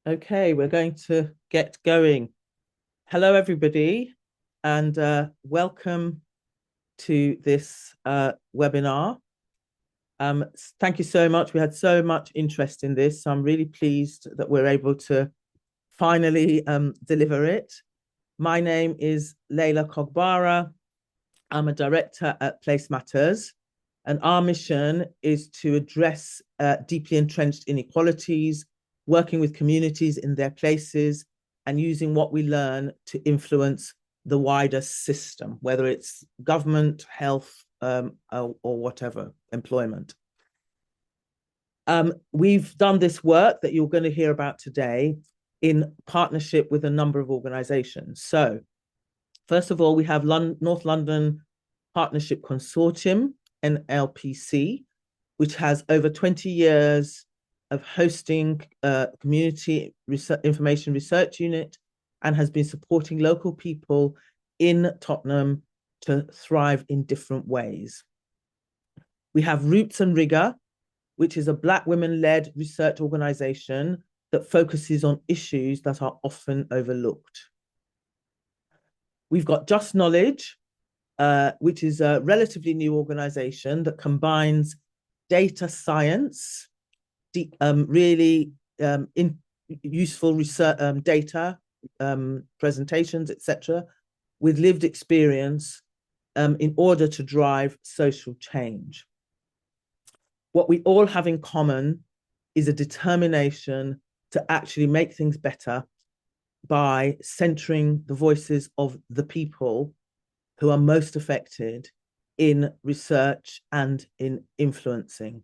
Okay, we're going to get going. Hello, everybody, and welcome to this webinar. Thank you so much. We had so much interest in this. So I'm really pleased that we're able to finally deliver it. My name is Leila Kogbara. I'm a director at Place Matters, and our mission is to address deeply entrenched inequalities, working with communities in their places, and using what we learn to influence the wider system, whether it's government, health, or whatever, employment. We've done this work that you're going to hear about today in partnership with a number of organizations. So, first of all, we have North London Partnership Consortium, NLPC, which has over 20 years of hosting community information research unit and has been supporting local people in Tottenham to thrive in different ways. We have Roots and Rigor, which is a Black women-led research organization that focuses on issues that are often overlooked. We've got Just Knowledge, which is a relatively new organization that combines data science, really useful research, data, presentations, etc., with lived experience in order to drive social change. What we all have in common is a determination to actually make things better by centering the voices of the people who are most affected in research and in influencing.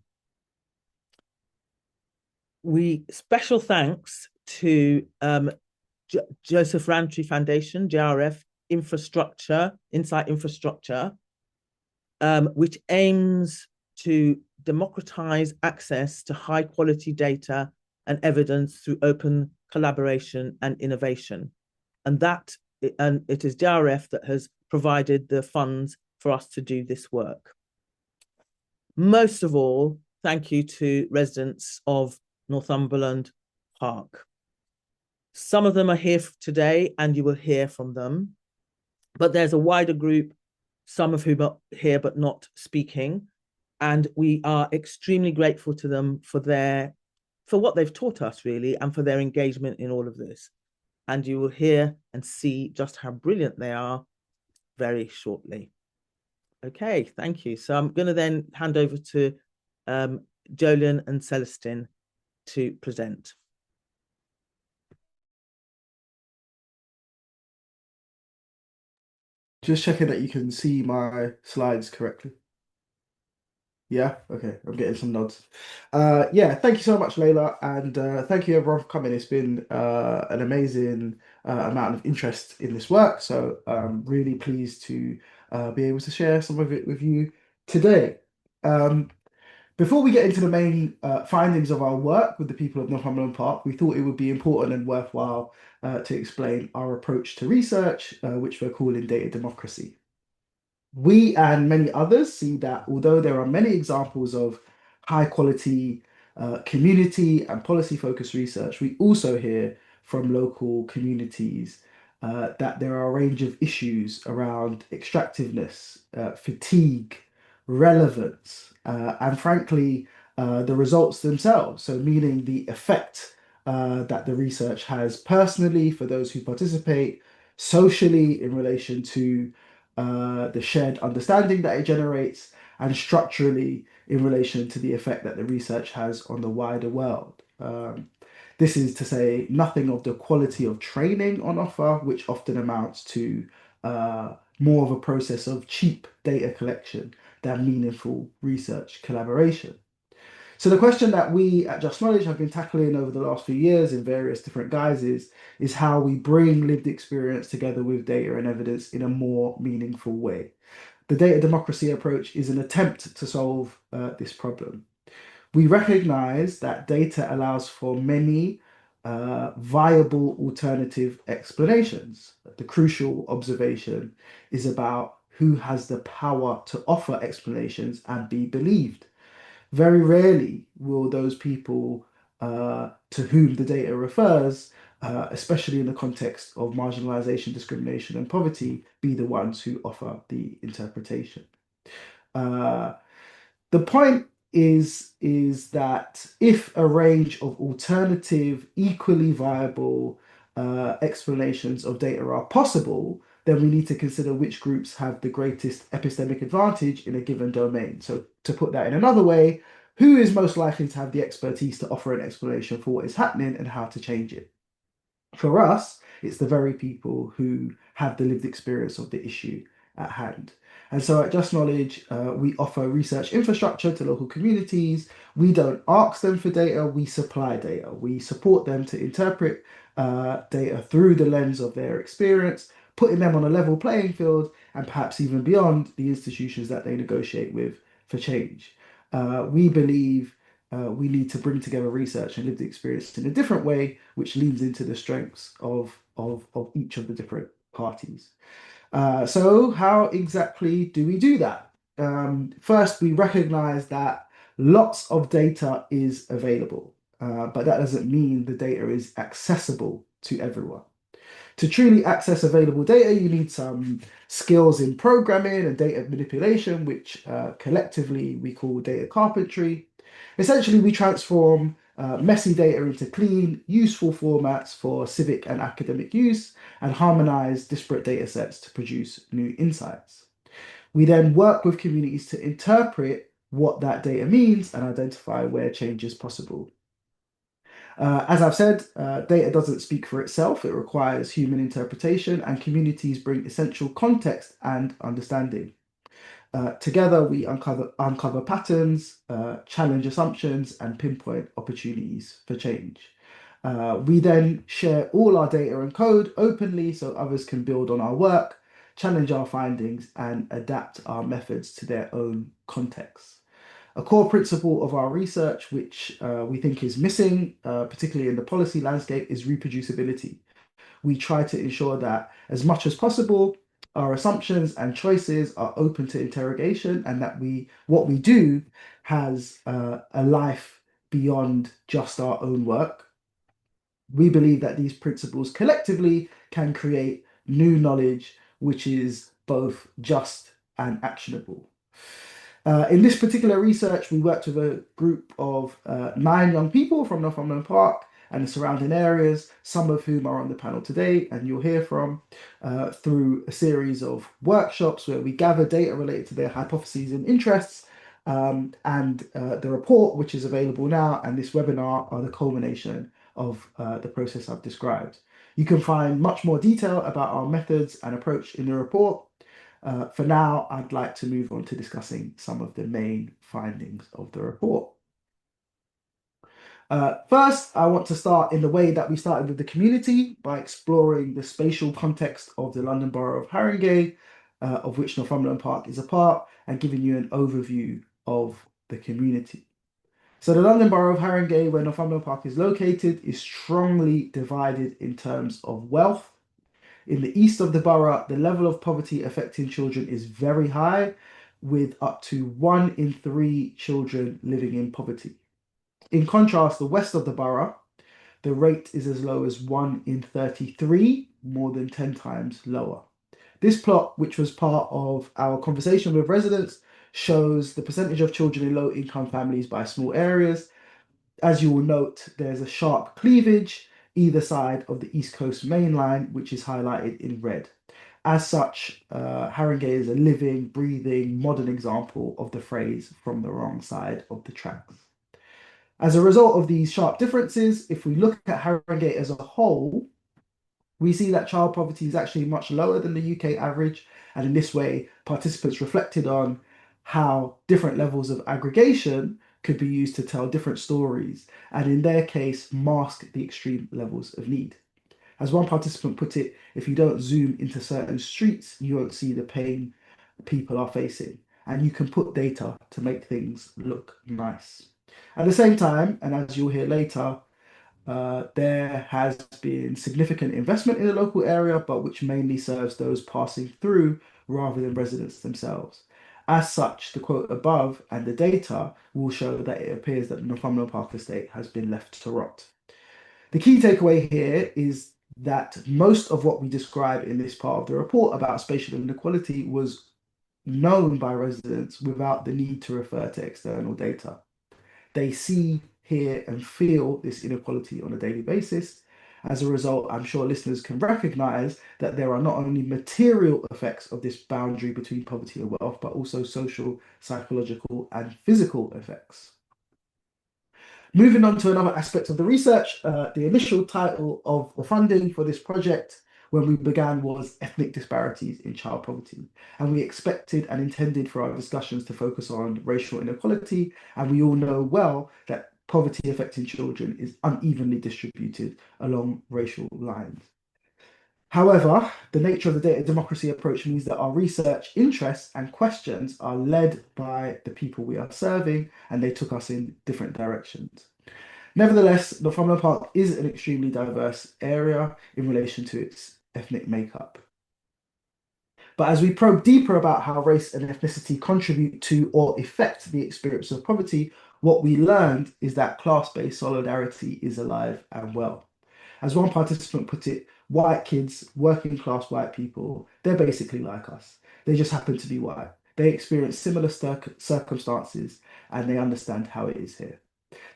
Special thanks to Joseph Rowntree Foundation, JRF Insight Infrastructure, which aims to democratize access to high quality data and evidence through open collaboration and innovation. And it is JRF that has provided the funds for us to do this work. Most of all, thank you to residents of Northumberland Park. Some of them are here today and you will hear from them, but there's a wider group, some of whom are here but not speaking, and we are extremely grateful to them for what they've taught us, really, and for their engagement in all of this. And you will hear and see just how brilliant they are very shortly. Okay, thank you. So I'm going to then hand over to Jolyon and Celestine to present. Just checking that you can see my slides correctly. Yeah, okay, I'm getting some nods. Yeah, thank you so much, Layla, and thank you everyone for coming. It's been an amazing amount of interest in this work, so I'm really pleased to be able to share some of it with you today. Um, Before we get into the main findings of our work with the people of Northumberland Park, we thought it would be important and worthwhile to explain our approach to research, which we're calling data democracy. We and many others see that although there are many examples of high quality community and policy focused research, we also hear from local communities that there are a range of issues around extractiveness, fatigue, relevance, and frankly, the results themselves. So, meaning the effect that the research has personally for those who participate, socially in relation to the shared understanding that it generates, and structurally in relation to the effect that the research has on the wider world. This is to say nothing of the quality of training on offer, which often amounts to more of a process of cheap data collection than meaningful research collaboration. So the question that we at Just Knowledge have been tackling over the last few years in various different guises is how we bring lived experience together with data and evidence in a more meaningful way. The data democracy approach is an attempt to solve this problem. We recognize that data allows for many viable alternative explanations. The crucial observation is about who has the power to offer explanations and be believed. Very rarely will those people to whom the data refers, especially in the context of marginalization, discrimination, and poverty, be the ones who offer the interpretation. Uh, the point is that if a range of alternative, equally viable explanations of data are possible, then we need to consider which groups have the greatest epistemic advantage in a given domain. So to put that in another way, who is most likely to have the expertise to offer an explanation for what is happening and how to change it? For us, it's the very people who have the lived experience of the issue at hand. And so at Just Knowledge, we offer research infrastructure to local communities. We don't ask them for data, we supply data. We support them to interpret data through the lens of their experience, putting them on a level playing field and perhaps even beyond the institutions that they negotiate with for change. We believe we need to bring together research and lived experience in a different way, which leans into the strengths of each of the different parties. So how exactly do we do that? First, we recognize that lots of data is available, but that doesn't mean the data is accessible to everyone. To truly access available data, you need some skills in programming and data manipulation, which collectively we call data carpentry. Essentially, we transform messy data into clean, useful formats for civic and academic use and harmonize disparate data sets to produce new insights. We then work with communities to interpret what that data means and identify where change is possible. As I've said, data doesn't speak for itself. It requires human interpretation, and communities bring essential context and understanding. Together, we uncover patterns, challenge assumptions, and pinpoint opportunities for change. We then share all our data and code openly so others can build on our work, challenge our findings, and adapt our methods to their own context. A core principle of our research, which we think is missing, particularly in the policy landscape, is reproducibility. We try to ensure that as much as possible, our assumptions and choices are open to interrogation, and that what we do has a life beyond just our own work. We believe that these principles collectively can create new knowledge, which is both just and actionable. In this particular research, we worked with a group of 9 young people from Northumberland Park and the surrounding areas, some of whom are on the panel today, and you'll hear from through a series of workshops where we gather data related to their hypotheses and interests. The report, which is available now, and this webinar are the culmination of the process I've described. You can find much more detail about our methods and approach in the report. For now, I'd like to move on to discussing some of the main findings of the report. First, I want to start in the way that we started with the community by exploring the spatial context of the London Borough of Haringey, of which Northumberland Park is a part, and giving you an overview of the community. So the London Borough of Haringey, where Northumberland Park is located, is strongly divided in terms of wealth. In the east of the borough, the level of poverty affecting children is very high, with up to 1 in 3 children living in poverty. In contrast, the west of the borough, the rate is as low as 1 in 33, more than 10 times lower. This plot, which was part of our conversation with residents, shows the percentage of children in low-income families by small areas. As you will note, there's a sharp cleavage either side of the East Coast main line, which is highlighted in red. As such, Haringey is a living, breathing, modern example of the phrase "from the wrong side of the tracks." As a result of these sharp differences, if we look at Haringey as a whole, we see that child poverty is actually much lower than the UK average. And in this way, participants reflected on how different levels of aggregation could be used to tell different stories, and in their case, mask the extreme levels of need. As one participant put it, if you don't zoom into certain streets, you won't see the pain people are facing. And you can put data to make things look nice. At the same time, and as you'll hear later, there has been significant investment in the local area, but which mainly serves those passing through rather than residents themselves. As such, the quote above and the data will show that it appears that the Northumberland Park estate has been left to rot. The key takeaway here is that most of what we describe in this part of the report about spatial inequality was known by residents without the need to refer to external data. They see, hear, and feel this inequality on a daily basis. As a result, I'm sure listeners can recognize that there are not only material effects of this boundary between poverty and wealth, but also social, psychological, and physical effects. Moving on to another aspect of the research, the initial title of the funding for this project when we began was Ethnic Disparities in Child Poverty. And we expected and intended for our discussions to focus on racial inequality. And we all know well that poverty affecting children is unevenly distributed along racial lines. However, the nature of the data democracy approach means that our research interests and questions are led by the people we are serving, and they took us in different directions. Nevertheless, Northumberland Park is an extremely diverse area in relation to its ethnic makeup. But as we probe deeper about how race and ethnicity contribute to or affect the experience of poverty, what we learned is that class-based solidarity is alive and well. As one participant put it, white kids, working class white people, they're basically like us. They just happen to be white. They experience similar circumstances and they understand how it is here.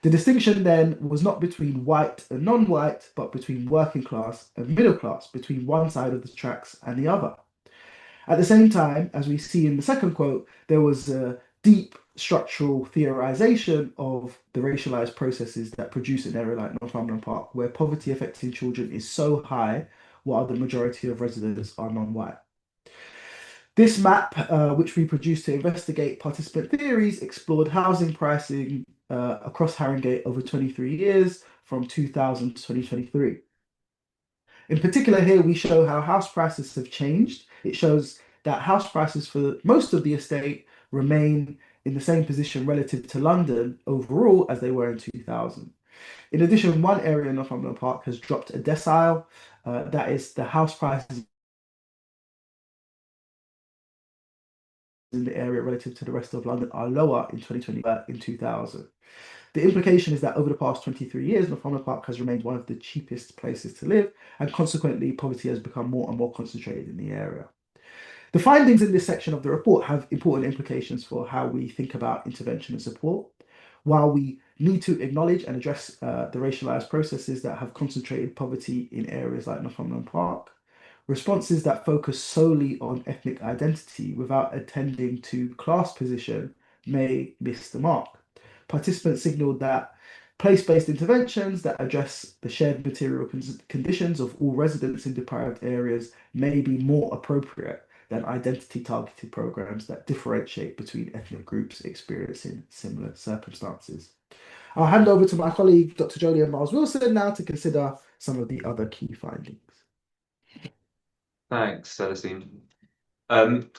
The distinction then was not between white and non-white, but between working class and middle class, between one side of the tracks and the other. At the same time, as we see in the second quote, there was a deep structural theorization of the racialized processes that produce an area like Northumberland Park, where poverty affecting children is so high, while the majority of residents are non-white. This map, which we produced to investigate participant theories, explored housing pricing across Haringey over 23 years from 2000 to 2023. In particular, here we show how house prices have changed. It shows that house prices for most of the estate remain in the same position relative to London overall as they were in 2000. In addition, one area in Northumberland Park has dropped a decile. That is, the house prices in the area relative to the rest of London are lower in 2020 in 2000. The implication is that over the past 23 years, Northumberland Park has remained one of the cheapest places to live, and consequently, poverty has become more and more concentrated in the area. The findings in this section of the report have important implications for how we think about intervention and support. While we need to acknowledge and address the racialized processes that have concentrated poverty in areas like Northumberland Park, responses that focus solely on ethnic identity without attending to class position may miss the mark. Participants signaled that place-based interventions that address the shared material conditions of all residents in deprived areas may be more appropriate than identity-targeted programs that differentiate between ethnic groups experiencing similar circumstances. I'll hand over to my colleague, Dr. Jolyon Miles-Wilson, now to consider some of the other key findings. Thanks, Celestine.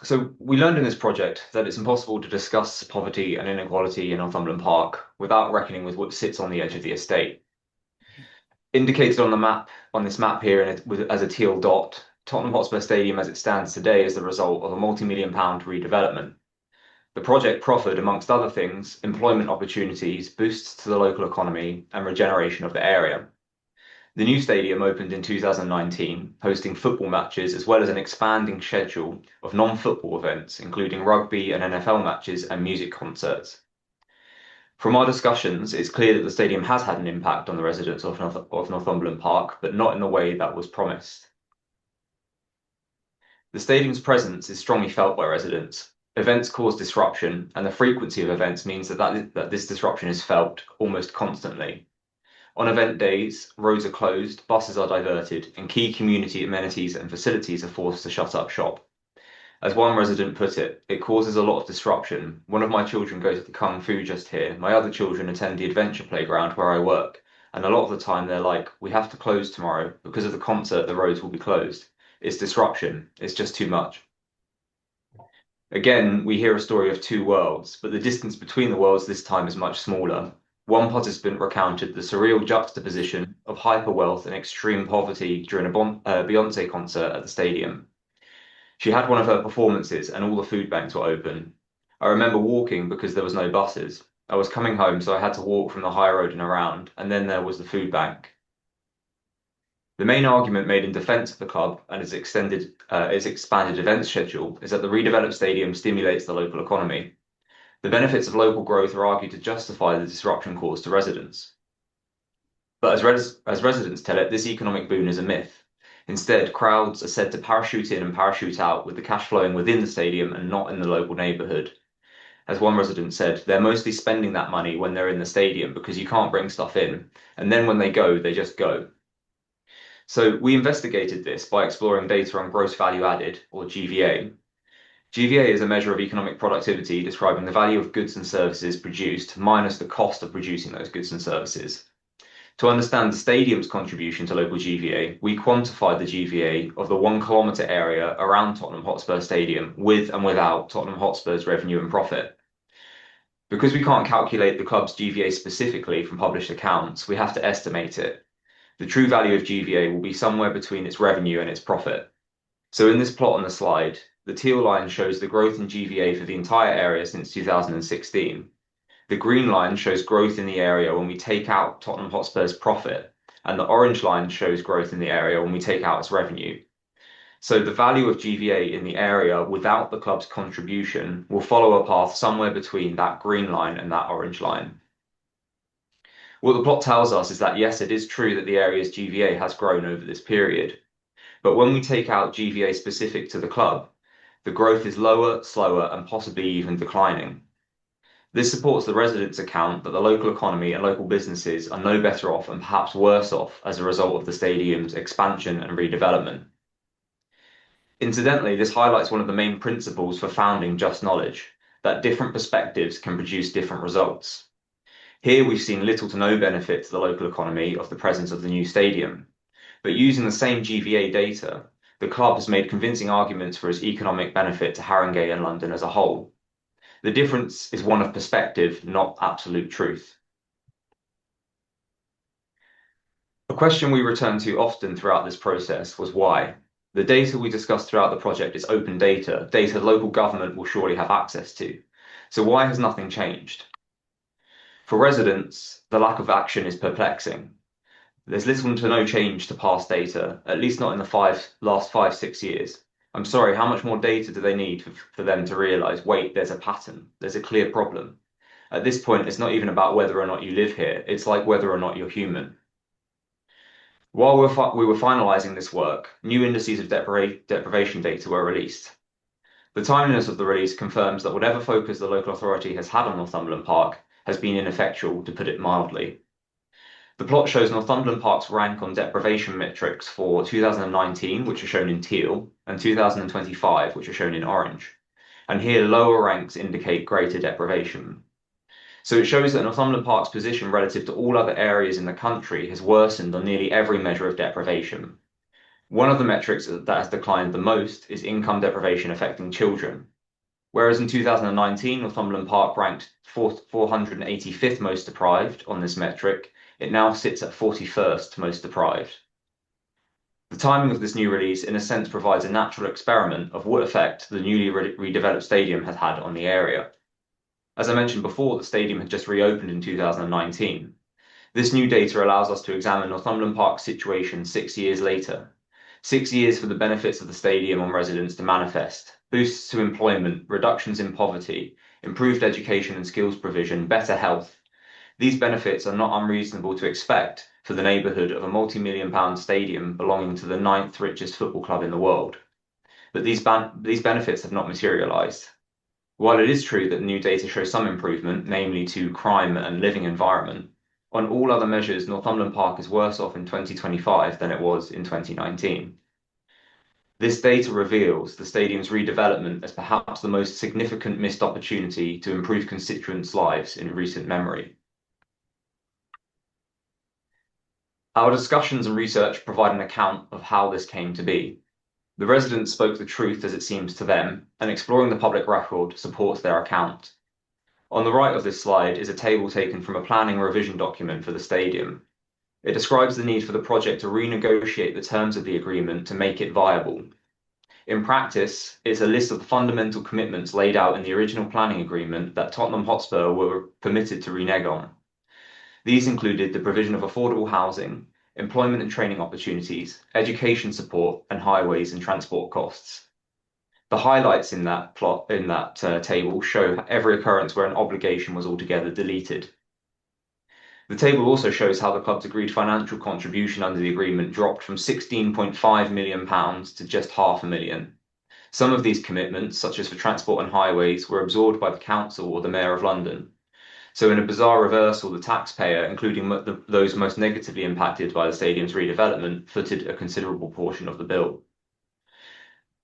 So we learned in this project that it's impossible to discuss poverty and inequality in Northumberland Park without reckoning with what sits on the edge of the estate. Indicated on the map, on this map here, as a teal dot, Tottenham Hotspur Stadium as it stands today is the result of a multi-million-pound redevelopment. The project proffered, amongst other things, employment opportunities, boosts to the local economy, and regeneration of the area. The new stadium opened in 2019, hosting football matches as well as an expanding schedule of non-football events, including rugby and NFL matches and music concerts. From our discussions, it's clear that the stadium has had an impact on the residents of Northumberland Park, but not in the way that was promised. The stadium's presence is strongly felt by residents. Events cause disruption, and the frequency of events means that this disruption is felt almost constantly. On event days, roads are closed, buses are diverted, and key community amenities and facilities are forced to shut up shop. As one resident put it, it causes a lot of disruption. One of my children goes to the Kung Fu just here. My other children attend the adventure playground where I work. And a lot of the time they're like, we have to close tomorrow. Because of the concert, the roads will be closed. It's disruption. It's just too much. Again, we hear a story of two worlds, but the distance between the worlds this time is much smaller. One participant recounted the surreal juxtaposition of hyper-wealth and extreme poverty during a Beyonce concert at the stadium. She had one of her performances and all the food banks were open. I remember walking because there was no buses. I was coming home, so I had to walk from the high road and around, and then there was the food bank. The main argument made in defence of the club and its expanded events schedule is that the redeveloped stadium stimulates the local economy. The benefits of local growth are argued to justify the disruption caused to residents. But as residents tell it, this economic boon is a myth. Instead, crowds are said to parachute in and parachute out, with the cash flowing within the stadium and not in the local neighbourhood. As one resident said, they're mostly spending that money when they're in the stadium because you can't bring stuff in, and then when they go, they just go. So we investigated this by exploring data on gross value added, or GVA. GVA is a measure of economic productivity describing the value of goods and services produced minus the cost of producing those goods and services. To understand the stadium's contribution to local GVA, we quantified the GVA of the 1 kilometre area around Tottenham Hotspur Stadium with and without Tottenham Hotspur's revenue and profit. Because we can't calculate the club's GVA specifically from published accounts, we have to estimate it. The true value of GVA will be somewhere between its revenue and its profit. So in this plot on the slide, the teal line shows the growth in GVA for the entire area since 2016. The green line shows growth in the area when we take out Tottenham Hotspur's profit, and the orange line shows growth in the area when we take out its revenue. So the value of GVA in the area without the club's contribution will follow a path somewhere between that green line and that orange line. What the plot tells us is that yes, it is true that the area's GVA has grown over this period, but when we take out GVA specific to the club, the growth is lower, slower, and possibly even declining. This supports the residents' account that the local economy and local businesses are no better off and perhaps worse off as a result of the stadium's expansion and redevelopment. Incidentally, this highlights one of the main principles for founding Just Knowledge, that different perspectives can produce different results. Here we've seen little to no benefit to the local economy of the presence of the new stadium, but using the same GVA data, the club has made convincing arguments for its economic benefit to Haringey and London as a whole. The difference is one of perspective, not absolute truth. A question we returned to often throughout this process was why. The data we discussed throughout the project is open data, data local government will surely have access to. So why has nothing changed? For residents, the lack of action is perplexing. There's little to no change to past data, at least not in the last 5-6 years. I'm sorry, how much more data do they need for them to realise, wait, there's a pattern, there's a clear problem? At this point, it's not even about whether or not you live here, it's like whether or not you're human. While we were finalising this work, new indices of deprivation data were released. The timeliness of the release confirms that whatever focus the local authority has had on Northumberland Park has been ineffectual, to put it mildly. The plot shows Northumberland Park's rank on deprivation metrics for 2019, which are shown in teal, and 2025, which are shown in orange. And here lower ranks indicate greater deprivation. So it shows that Northumberland Park's position relative to all other areas in the country has worsened on nearly every measure of deprivation. One of the metrics that has declined the most is income deprivation affecting children. Whereas in 2019, Northumberland Park ranked 485th most deprived on this metric, it now sits at 41st most deprived. The timing of this new release, in a sense, provides a natural experiment of what effect the newly redeveloped stadium has had on the area. As I mentioned before, the stadium had just reopened in 2019. This new data allows us to examine Northumberland Park's situation 6 years later. 6 years for the benefits of the stadium on residents to manifest: boosts to employment, reductions in poverty, improved education and skills provision, better health. These benefits are not unreasonable to expect for the neighbourhood of a multi-million-pound stadium belonging to the 9th richest football club in the world. But these benefits have not materialised. While it is true that new data shows some improvement, namely to crime and living environment, on all other measures, Northumberland Park is worse off in 2025 than it was in 2019. This data reveals the stadium's redevelopment as perhaps the most significant missed opportunity to improve constituents' lives in recent memory. Our discussions and research provide an account of how this came to be. The residents spoke the truth as it seems to them, and exploring the public record supports their account. On the right of this slide is a table taken from a planning revision document for the stadium. It describes the need for the project to renegotiate the terms of the agreement to make it viable. In practice, it's a list of the fundamental commitments laid out in the original planning agreement that Tottenham Hotspur were permitted to renege on. These included the provision of affordable housing, employment and training opportunities, education support, and highways and transport costs. The highlights in that table show every occurrence where an obligation was altogether deleted. The table also shows how the club's agreed financial contribution under the agreement dropped from £16.5 million to just £500,000. Some of these commitments, such as for transport and highways, were absorbed by the council or the Mayor of London. So in a bizarre reversal, the taxpayer, including those most negatively impacted by the stadium's redevelopment, footed a considerable portion of the bill.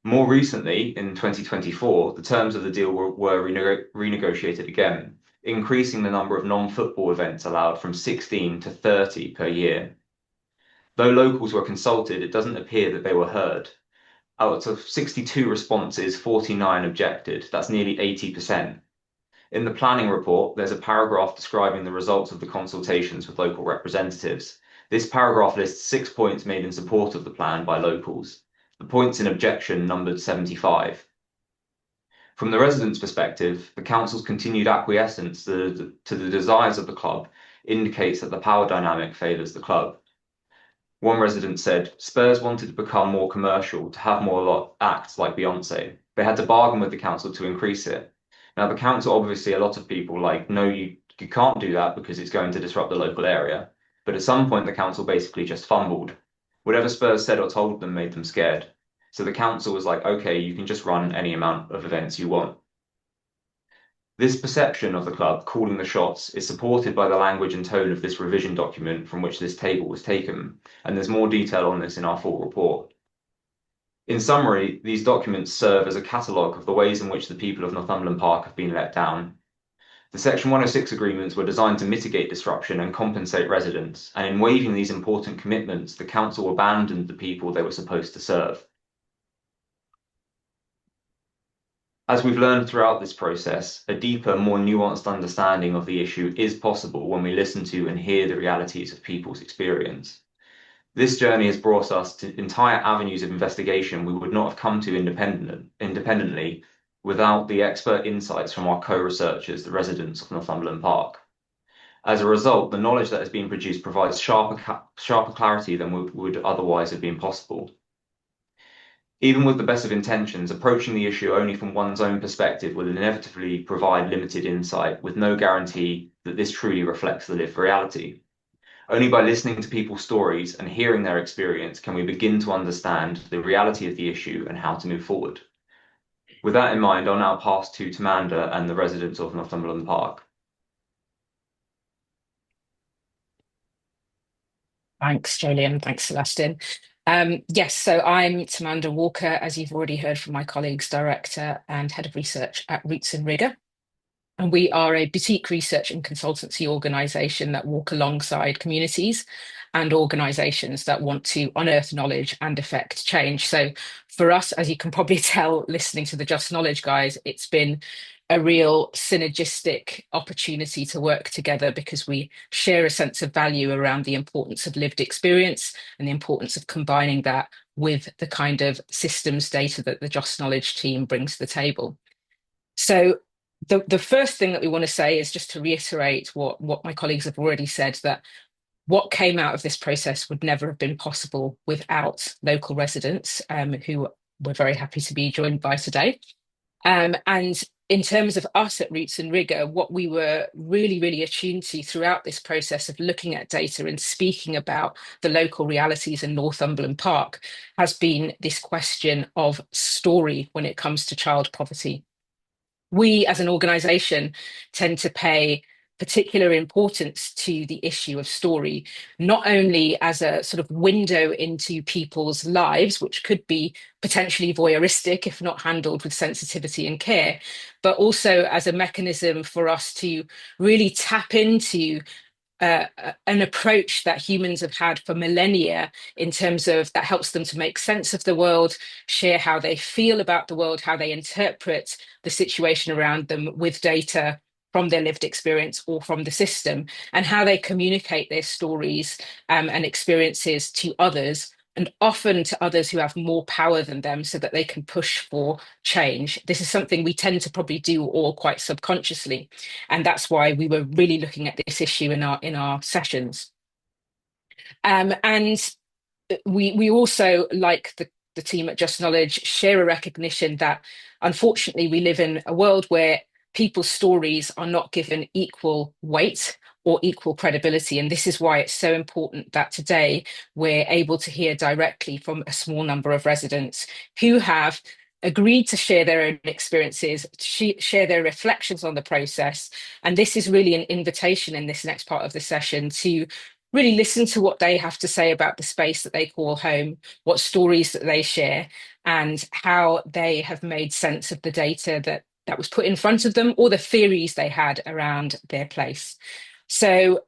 More recently, in 2024, the terms of the deal were renegotiated again, increasing the number of non-football events allowed from 16 to 30 per year. Though locals were consulted, it doesn't appear that they were heard. Out of 62 responses, 49 objected. That's nearly 80%. In the planning report, there's a paragraph describing the results of the consultations with local representatives. This paragraph lists 6 points made in support of the plan by locals. The points in objection numbered 75. From the residents' perspective, the council's continued acquiescence to the desires of the club indicates that the power dynamic favours the club. One resident said, Spurs wanted to become more commercial, to have more acts like Beyonce. They had to bargain with the council to increase it. Now, the council, obviously, a lot of people no, you can't do that because it's going to disrupt the local area. But at some point, the council basically just fumbled. Whatever Spurs said or told them made them scared. So the council was like, okay, you can just run any amount of events you want. This perception of the club calling the shots is supported by the language and tone of this revision document from which this table was taken, and there's more detail on this in our full report. In summary, these documents serve as a catalogue of the ways in which the people of Northumberland Park have been let down. The Section 106 agreements were designed to mitigate disruption and compensate residents, and in waiving these important commitments, the council abandoned the people they were supposed to serve. As we've learned throughout this process, a deeper, more nuanced understanding of the issue is possible when we listen to and hear the realities of people's experience. This journey has brought us to entire avenues of investigation we would not have come to independently without the expert insights from our co-researchers, the residents of Northumberland Park. As a result, the knowledge that has been produced provides sharper clarity than would otherwise have been possible. Even with the best of intentions, approaching the issue only from one's own perspective will inevitably provide limited insight, with no guarantee that this truly reflects the lived reality. Only by listening to people's stories and hearing their experience can we begin to understand the reality of the issue and how to move forward. With that in mind, I'll now pass to Tamanda and the residents of Northumberland Park. Thanks, Jolien. Thanks, Celestine. Yes, so I'm Tamanda Walker, as you've already heard from my colleagues, Director and Head of Research at Roots and Rigor. And we are a boutique research and consultancy organisation that walk alongside communities and organisations that want to unearth knowledge and effect change. So for us, as you can probably tell, listening to the Just Knowledge guys, it's been a real synergistic opportunity to work together because we share a sense of value around the importance of lived experience and the importance of combining that with the kind of systems data that the Just Knowledge team brings to the table. So the first thing that we want to say is just to reiterate what my colleagues have already said, that what came out of this process would never have been possible without local residents, who we're very happy to be joined by today. And in terms of us at Roots and Rigor, what we were really, really attuned to throughout this process of looking at data and speaking about the local realities in Northumberland Park has been this question of story when it comes to child poverty. We as an organisation tend to pay particular importance to the issue of story, not only as a sort of window into people's lives, which could be potentially voyeuristic if not handled with sensitivity and care, but also as a mechanism for us to really tap into an approach that humans have had for millennia in terms of that helps them to make sense of the world, share how they feel about the world, how they interpret the situation around them with data from their lived experience or from the system, and how they communicate their stories and experiences to others and often to others who have more power than them so that they can push for change. This is something we tend to probably do all quite subconsciously. And that's why we were really looking at this issue in our sessions. And we also, like the team at Just Knowledge, share a recognition that unfortunately we live in a world where people's stories are not given equal weight or equal credibility. And this is why it's so important that today we're able to hear directly from a small number of residents who have agreed to share their own experiences, share their reflections on the process. And this is really an invitation in this next part of the session to really listen to what they have to say about the space that they call home, what stories that they share, and how they have made sense of the data that was put in front of them, or the theories they had around their place. So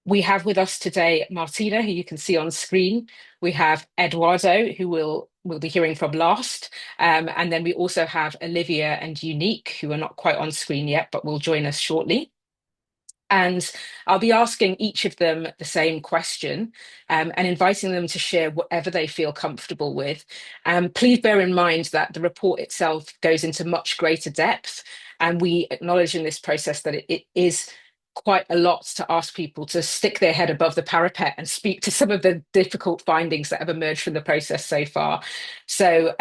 we have with us today Martina, who you can see on screen. We have Eduardo, who we'll be hearing from last. And then we also have Olivia and Unique, who are not quite on screen yet, but will join us shortly. And I'll be asking each of them the same question and inviting them to share whatever they feel comfortable with. Please bear in mind that the report itself goes into much greater depth, and we acknowledge in this process that it is quite a lot to ask people to stick their head above the parapet and speak to some of the difficult findings that have emerged from the process so far. So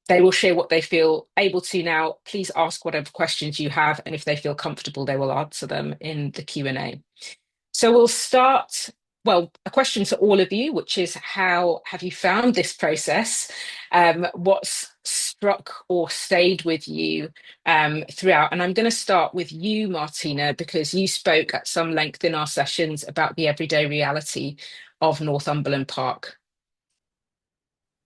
they will share what they feel able to now. Please ask whatever questions you have, and if they feel comfortable, they will answer them in the Q&A. So we'll start, well, a question to all of you, which is, how have you found this process? What's struck or stayed with you throughout? And I'm going to start with you, Martina, because you spoke at some length in our sessions about the everyday reality of Northumberland Park.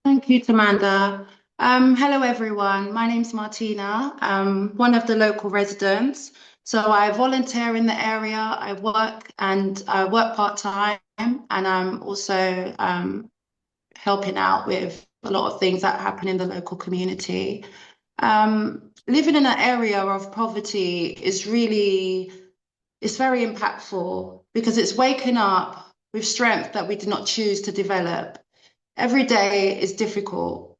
Thank you, Tamanda. Hello, everyone. My name's Martina. I'm one of the local residents. So I volunteer in the area. I work part-time, and I'm also helping out with a lot of things that happen in the local community. Living in an area of poverty is very impactful, because it's waking up with strength that we did not choose to develop. Every day is difficult.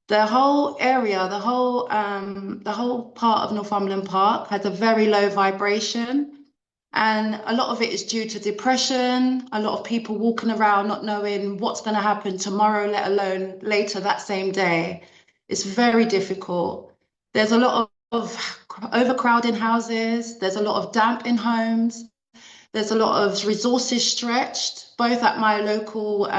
The whole area, the whole part of Northumberland Park has a very low vibration, and a lot of it is due to depression, a lot of people walking around not knowing what's going to happen tomorrow, let alone later that same day. It's very difficult. There's a lot of overcrowding houses, there's a lot of damp in homes, there's a lot of resources stretched, both at my local,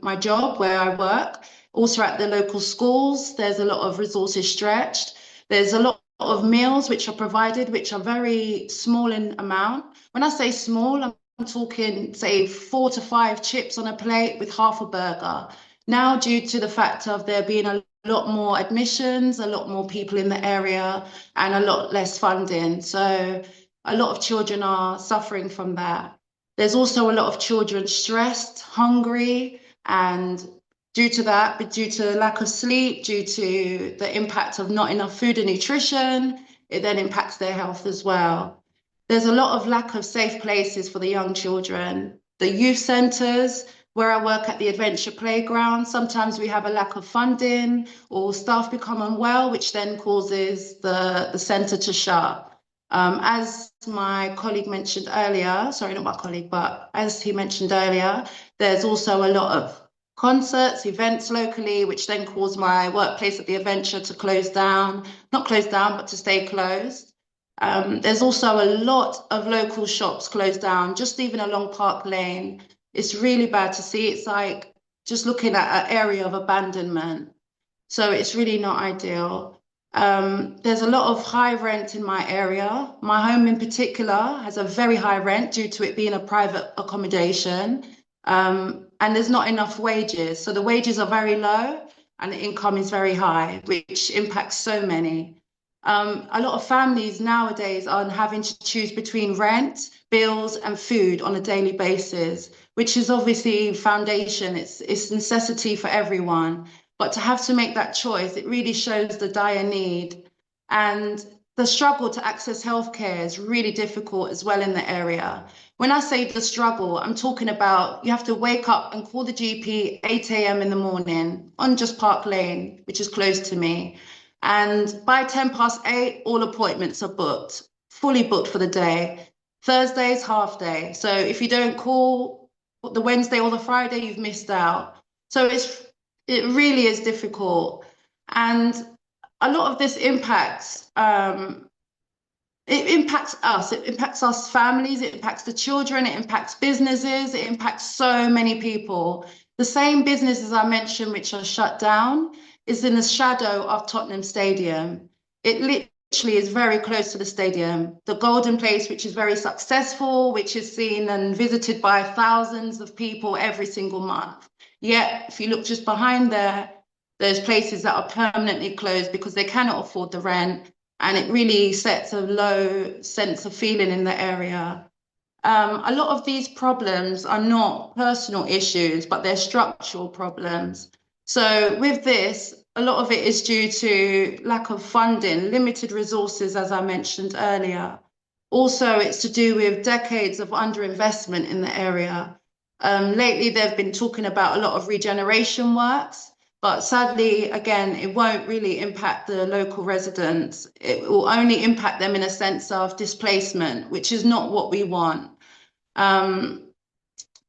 my job where I work, also at the local schools. There's a lot of resources stretched. There's a lot of meals which are provided, which are very small in amount. When I say small, I'm talking, say, 4 to 5 chips on a plate with half a burger. Now, due to the fact of there being a lot more admissions, a lot more people in the area, and a lot less funding. So a lot of children are suffering from that. There's also a lot of children stressed, hungry, and due to that, but due to lack of sleep, due to the impact of not enough food and nutrition, it then impacts their health as well. There's a lot of lack of safe places for the young children. The youth centres, where I work at the adventure playground, sometimes we have a lack of funding, or staff become unwell, which then causes the centre to shut. As my colleague mentioned earlier, sorry, not my colleague, but as he mentioned earlier, there's also a lot of concerts, events locally, which then cause my workplace at the Adventure to close down, not close down, but to stay closed. There's also a lot of local shops closed down, just even along Park Lane. It's really bad to see. It's like just looking at an area of abandonment. So it's really not ideal. There's a lot of high rent in my area. My home in particular has a very high rent due to it being a private accommodation. And there's not enough wages. So the wages are very low and the income is very high, which impacts so many. A lot of families nowadays are having to choose between rent, bills, and food on a daily basis, which is obviously foundation. It's necessity for everyone. But to have to make that choice, it really shows the dire need. And the struggle to access healthcare is really difficult as well in the area. When I say the struggle, I'm talking about you have to wake up and call the GP 8 a.m. in the morning on just Park Lane, which is close to me. And by 8:10, all appointments are booked, fully booked for the day. Thursday's half day. So if you don't call the Wednesday or the Friday, you've missed out. So it really is difficult. And a lot of this impacts it impacts us families, it impacts the children, it impacts businesses, it impacts so many people. The same businesses I mentioned which are shut down is in the shadow of Tottenham Stadium. It literally is very close to the stadium. The Golden Place, which is very successful, which is seen and visited by thousands of people every single month. Yet, if you look just behind there, there's places that are permanently closed because they cannot afford the rent, and it really sets a low sense of feeling in the area. A lot of these problems are not personal issues, but they're structural problems. So with this, a lot of it is due to lack of funding, limited resources, as I mentioned earlier. Also, it's to do with decades of underinvestment in the area. Lately, they've been talking about a lot of regeneration works, but sadly, again, it won't really impact the local residents. It will only impact them in a sense of displacement, which is not what we want.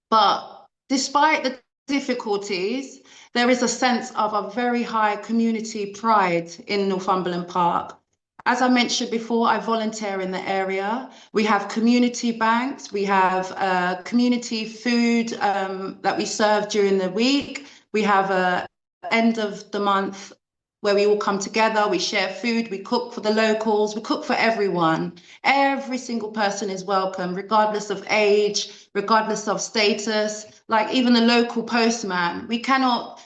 But despite the difficulties, there is a sense of a very high community pride in Northumberland Park. As I mentioned before, I volunteer in the area. We have community banks. We have community food that we serve during the week. We have a end of the month where we all come together, we share food, we cook for the locals, we cook for everyone. Every single person is welcome, regardless of age, regardless of status, like even the local postman. We cannot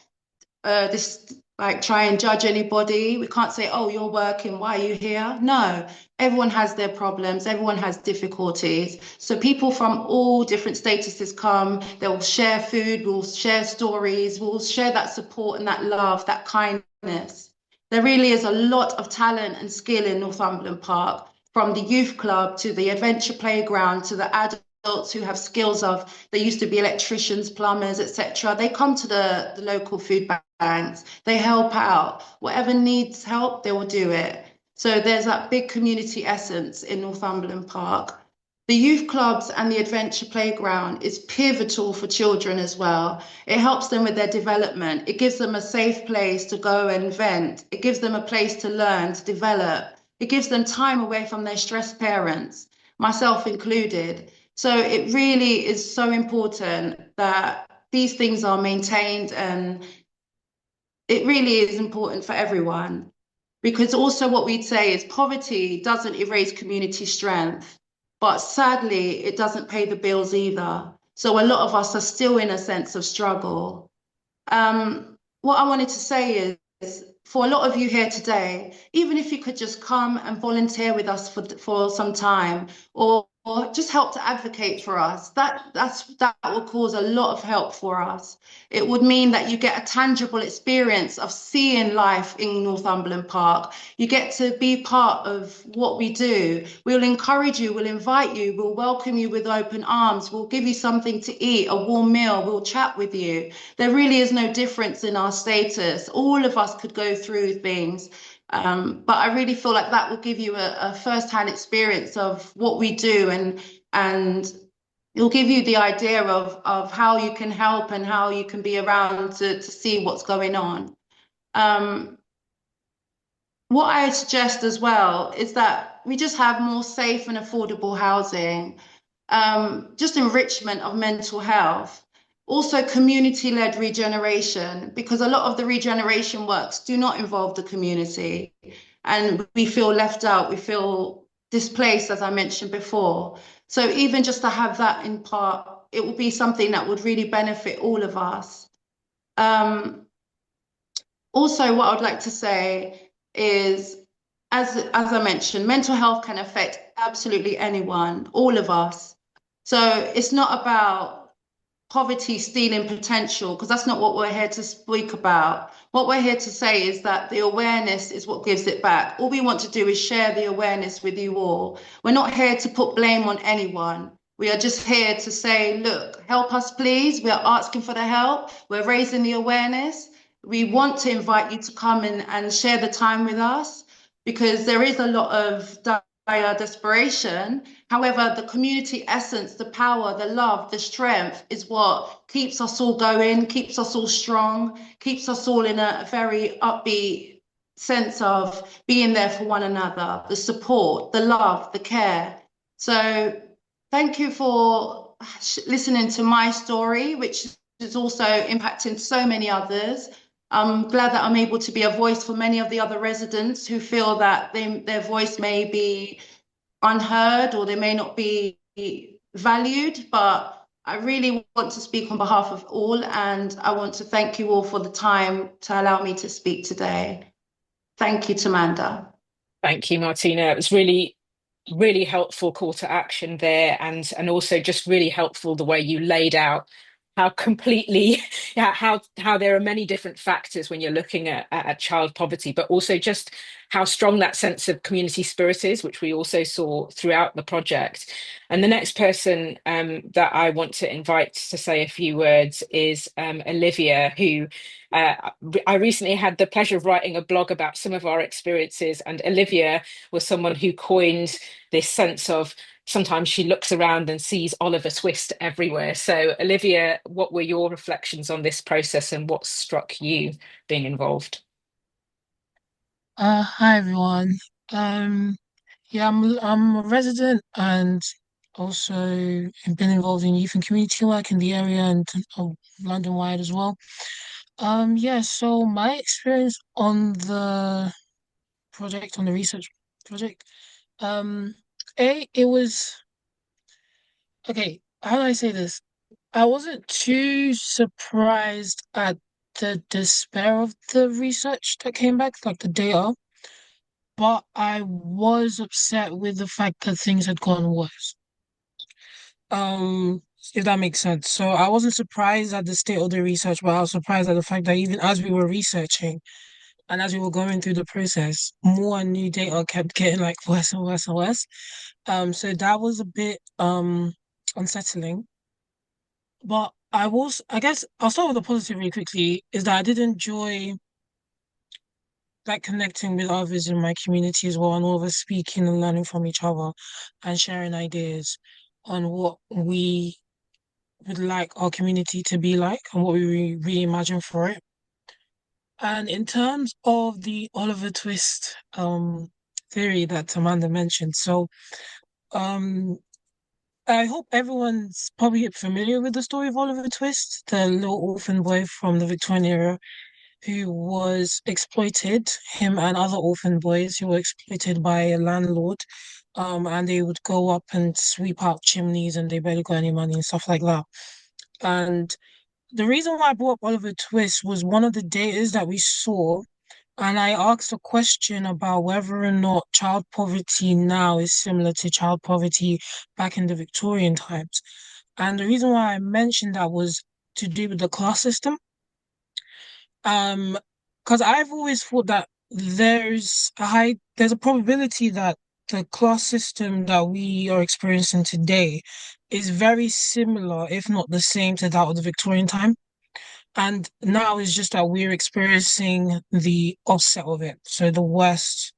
try and judge anybody. We can't say, oh, you're working, why are you here? No, everyone has their problems, everyone has difficulties. So people from all different statuses come, they'll share food, we'll share stories, we'll share that support and that love, that kindness. There really is a lot of talent and skill in Northumberland Park, from the youth club to the adventure playground to the adults who have skills of, they used to be electricians, plumbers, etc. They come to the local food banks, they help out. Whatever needs help, they will do it. So there's that big community essence in Northumberland Park. The youth clubs and the adventure playground is pivotal for children as well. It helps them with their development. It gives them a safe place to go and vent. It gives them a place to learn, to develop. It gives them time away from their stressed parents, myself included. So it really is so important that these things are maintained, and it really is important for everyone. Because also what we'd say is poverty doesn't erase community strength, but sadly, it doesn't pay the bills either. So a lot of us are still in a sense of struggle. What I wanted to say is, for a lot of you here today, even if you could just come and volunteer with us for some time, or just help to advocate for us, that will cause a lot of help for us. It would mean that you get a tangible experience of seeing life in Northumberland Park. You get to be part of what we do. We'll encourage you, we'll invite you, we'll welcome you with open arms, we'll give you something to eat, a warm meal, we'll chat with you. There really is no difference in our status. All of us could go through things. But I really feel like that will give you a first-hand experience of what we do, and it'll give you the idea of how you can help and how you can be around to see what's going on. What I suggest as well is that we just have more safe and affordable housing, just enrichment of mental health. Also community-led regeneration, because a lot of the regeneration works do not involve the community, and we feel left out, we feel displaced, as I mentioned before. So even just to have that in part, it will be something that would really benefit all of us. Also, what I would like to say is, as I mentioned, mental health can affect absolutely anyone, all of us. So it's not about poverty stealing potential, because that's not what we're here to speak about. What we're here to say is that the awareness is what gives it back. All we want to do is share the awareness with you all. We're not here to put blame on anyone. We are just here to say, look, help us, please. We are asking for the help. We're raising the awareness. We want to invite you to come in and share the time with us, because there is a lot of dire desperation. However, the community essence, the power, the love, the strength is what keeps us all going, keeps us all strong, keeps us all in a very upbeat sense of being there for one another, the support, the love, the care. So thank you for listening to my story, which is also impacting so many others. I'm glad that I'm able to be a voice for many of the other residents who feel that their voice may be unheard or they may not be valued, but I really want to speak on behalf of all, and I want to thank you all for the time to allow me to speak today. Thank you, Tamanda. Thank you, Martina. It was really helpful call to action there, and also just really helpful the way you laid out how completely how there are many different factors when you're looking at child poverty, but also just how strong that sense of community spirit is, which we also saw throughout the project. And the next person that I want to invite to say a few words is Olivia, who I recently had the pleasure of writing a blog about some of our experiences, and Olivia was someone who coined this sense of sometimes she looks around and sees Oliver Twist everywhere. So, Olivia, what were your reflections on this process and what struck you being involved? Hi everyone. Um, yeah, I'm a resident and also have been involved in youth and community work in the area and London wide as well. Yeah, so my experience on the project, on the research project, um, it was okay. How do I say this? I wasn't too surprised at the despair of the research that came back, like the data. But I was upset with the fact that things had gone worse. Um, if that makes sense. So I wasn't surprised at the state of the research, but I was surprised at the fact that even as we were researching and as we were going through the process, more new data kept getting like worse and worse and worse. So that was a bit unsettling. But I guess I'll start with the positive really quickly, is that I did enjoy like connecting with others in my community as well, and all of us speaking and learning from each other and sharing ideas on what we would like our community to be like and what we reimagine for it. And in terms of the Oliver Twist theory that Amanda mentioned, so um I hope everyone's probably familiar with the story of Oliver Twist, the little orphan boy from the Victorian era who was exploited, him and other orphan boys who were exploited by a landlord. And they would go up and sweep out chimneys and they barely got any money and stuff like that. And the reason why I brought up Oliver Twist was one of the datas that we saw, and I asked a question about whether or not child poverty now is similar to child poverty back in the Victorian times. And the reason why I mentioned that was to do with the class system. Because I've always thought that there's a probability that the class system that we are experiencing today is very similar, if not the same, to that of the Victorian time. And now it's just that we're experiencing the offset of it. So the worst,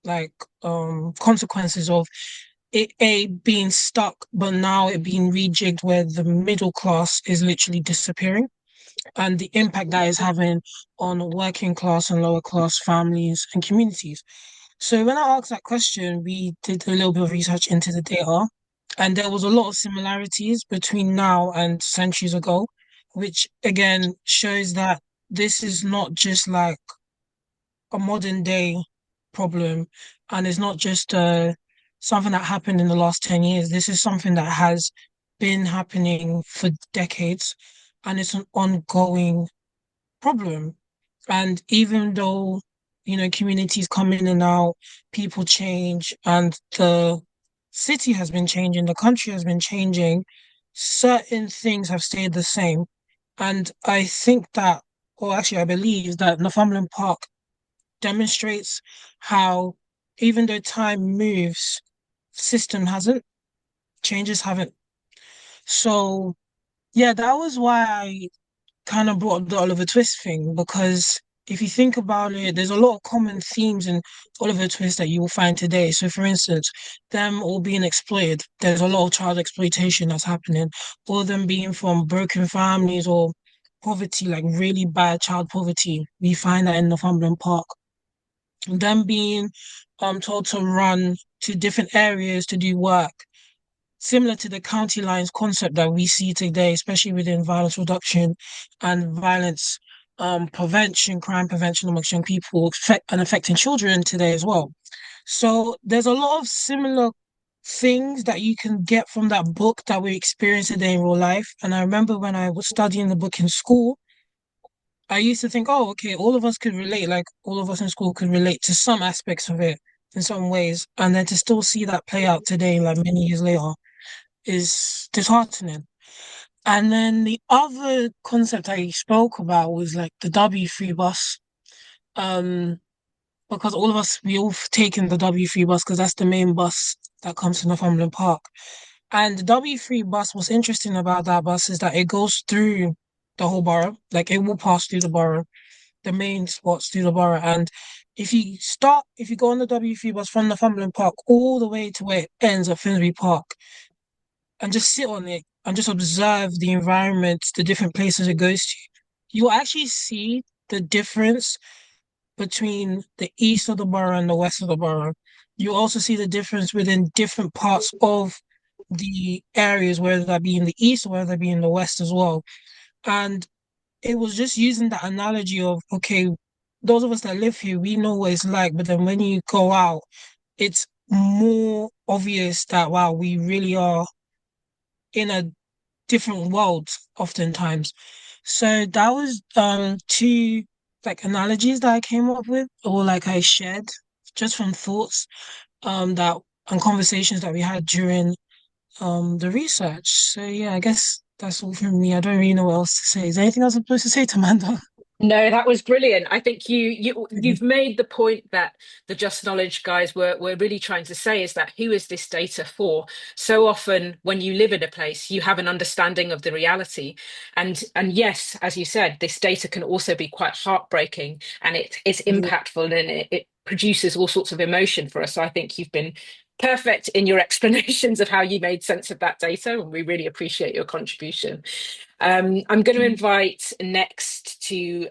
like, consequences of it being stuck, but now it being rejigged where the middle class is literally disappearing and the impact that is having on working class and lower class families and communities. So when I asked that question, we did a little bit of research into the data, and there was a lot of similarities between now and centuries ago, which again shows that this is not just like a modern day problem, and it's not just something that happened in the last 10 years. This is something that has been happening for decades, and it's an ongoing problem. And even though, communities come in and out, people change, and the city has been changing, the country has been changing, certain things have stayed the same. And I think that, or actually, I believe that Northumberland Park demonstrates how, even though time moves, system hasn't, changes haven't. So, yeah, that was why I kind of brought up the Oliver Twist thing, because if you think about it, there's a lot of common themes in Oliver Twist that you will find today. So, for instance, them all being exploited, there's a lot of child exploitation that's happening, all of them being from broken families or poverty, like really bad child poverty. We find that in Northumberland Park. Them being told to run to different areas to do work, similar to the county lines concept that we see today, especially within violence reduction and violence prevention, crime prevention amongst young people and affecting children today as well. So there's a lot of similar things that you can get from that book that we experience today in real life. And I remember when I was studying the book in school, I used to think, oh, okay, all of us could relate, like all of us in school could relate to some aspects of it in some ways. And then to still see that play out today, like many years later, is disheartening. And then the other concept I spoke about was like the W3 bus. Um, because all of us, we all taken the W3 bus because that's the main bus that comes to Northumberland Park. And the W3 bus, what's interesting about that bus is that it goes through the whole borough. Like it will pass through the borough, the main spots through the borough. And if you go on the W3 bus from Northumberland Park all the way to where it ends at Finsbury Park, and just sit on it and just observe the environment, the different places it goes to, you will actually see the difference between the east of the borough and the west of the borough. You also see the difference within different parts of the areas, whether that be in the east or whether that be in the west as well. And it was just using that analogy of, okay, those of us that live here, we know what it's like, but then when you go out, it's more obvious that, wow, we really are in a different world oftentimes. So that was two like analogies that I came up with, or like I shared just from thoughts that and conversations that we had during the research. So yeah, I guess that's all from me. I don't really know what else to say. Is there anything else I'm supposed to say to Amanda? No, that was brilliant. I think you've made the point that the Just Knowledge guys were really trying to say, is that who is this data for? So often when you live in a place, you have an understanding of the reality. And yes, as you said, this data can also be quite heartbreaking, and it's Yeah. impactful, and it produces all sorts of emotion for us. So I think you've been perfect in your explanations of how you made sense of that data, and we really appreciate your contribution. I'm going to invite next to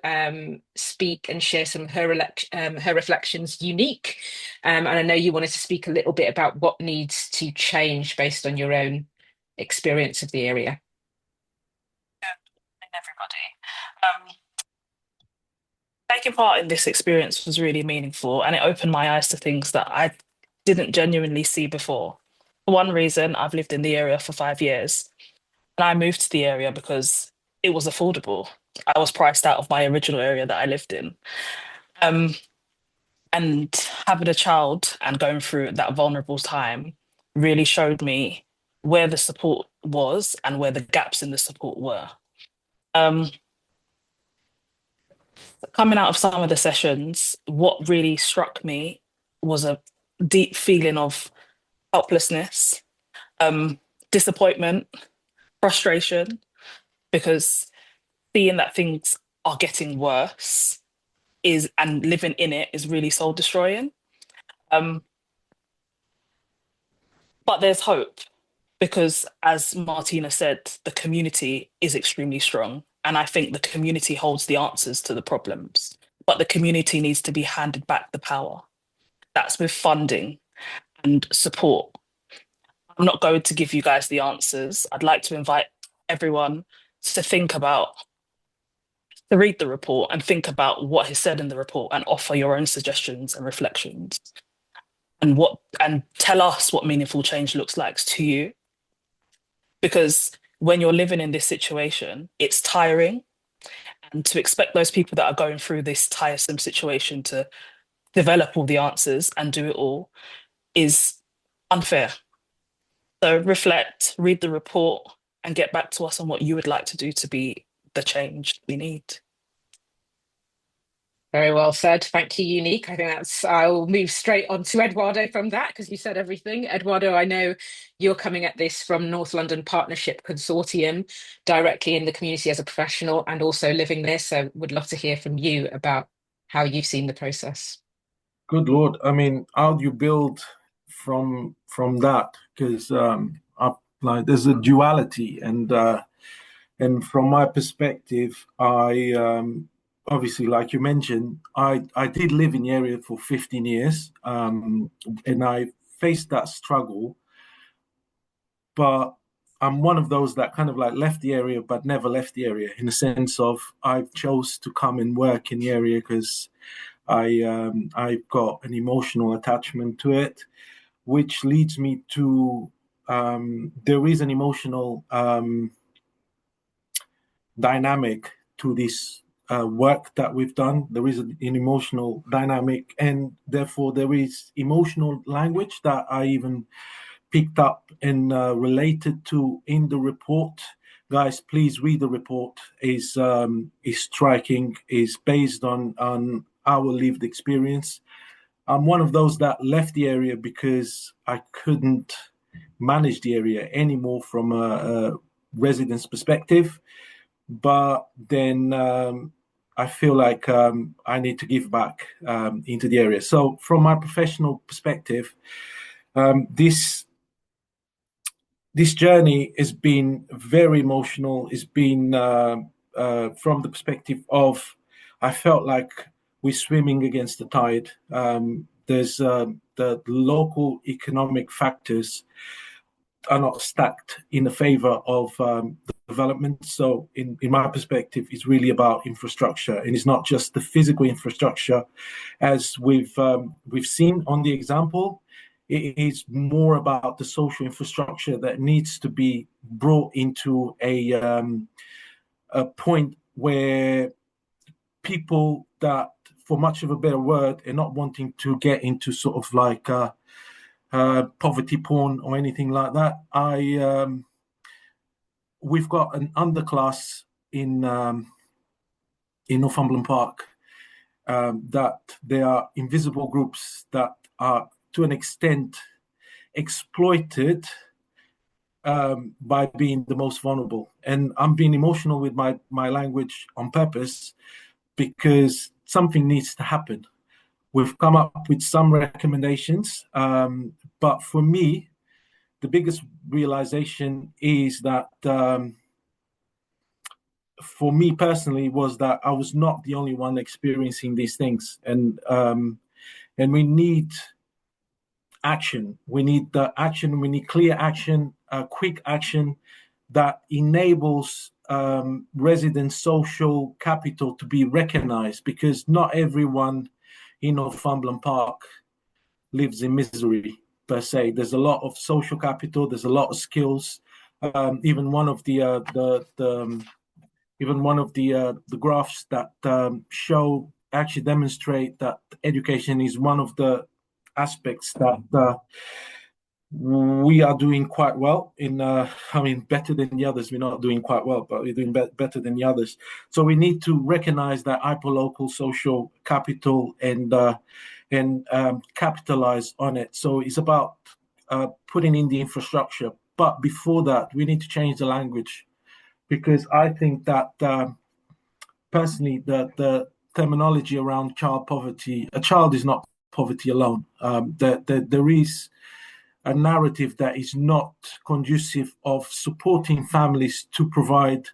speak and share some of her reflections, Unique. And I know you wanted to speak a little bit about what needs to change based on your own experience of the area. Everybody. Taking part in this experience was really meaningful, and it opened my eyes to things that I didn't genuinely see before. For one reason, I've lived in the area for 5 years, and I moved to the area because it was affordable. I was priced out of my original area that I lived in. Um, and having a child and going through that vulnerable time really showed me where the support was and where the gaps in the support were. Um, Coming out of some of the sessions, what really struck me was a deep feeling of helplessness, um, disappointment, frustration, because seeing that things are getting worse is and living in it is really soul destroying. Um, but there's hope because, as Martina said, the community is extremely strong. And I think the community holds the answers to the problems, but the community needs to be handed back the power. That's with funding and support. I'm not going to give you guys the answers. I'd like to invite everyone to to read the report and think about what is said in the report and offer your own suggestions and reflections and tell us what meaningful change looks like to you. Because when you're living in this situation, it's tiring. And to expect those people that are going through this tiresome situation to develop all the answers and do it all is unfair. So reflect, read the report, and get back to us on what you would like to do to be the change we need. Very well said. Thank you, Unique. I think I'll move straight on to Eduardo from that because you said everything. Eduardo, I know you're coming at this from North London Partnership Consortium, directly in the community as a professional and also living there. So would love to hear from you about how you've seen the process. Good Lord. I mean, how do you build from that? Because like there's a duality, and from my perspective, I obviously, like you mentioned, I did live in the area for 15 years, and I faced that struggle. But I'm one of those that kind of like left the area, but never left the area, in the sense of I chose to come and work in the area because I've got an emotional attachment to it, which leads me to there is an emotional dynamic to this work that we've done. There is an emotional dynamic, and therefore there is emotional language that I even picked up and related to in the report. Guys, please read the report. Is striking. Is based on our lived experience. I'm one of those that left the area because I couldn't manage the area anymore from a resident's perspective. But then I feel like I need to give back into the area. So from my professional perspective, this journey has been very emotional. It's been from the perspective of I felt like we're swimming against the tide. There's the local economic factors are not stacked in the favor of development. So in my perspective, it's really about infrastructure, and it's not just the physical infrastructure as we've seen on the example. It is more about the social infrastructure that needs to be brought into a point where people that, for much of a better word, are not wanting to get into sort of like poverty porn or anything like that. We've got an underclass in Northumberland Park that there are invisible groups that are to an extent exploited by being the most vulnerable. And I'm being emotional with my language on purpose because something needs to happen. We've come up with some recommendations, but for me, the biggest realization is that for me personally was that I was not the only one experiencing these things, and we need action. We need the action. We need clear action, quick action that enables resident social capital to be recognized, because not everyone in Northumberland Park lives in misery per se. There's a lot of social capital. There's a lot of skills. Even one of the graphs that show actually demonstrate that education is one of the aspects that we are doing quite well in. Better than the others. We're not doing quite well, but we're doing better than the others. So we need to recognize that hyperlocal social capital and capitalize on it. So it's about putting in the infrastructure. But before that, we need to change the language, because I think that personally, the terminology around child poverty, a child is not poverty alone. There is a narrative that is not conducive of supporting families to provide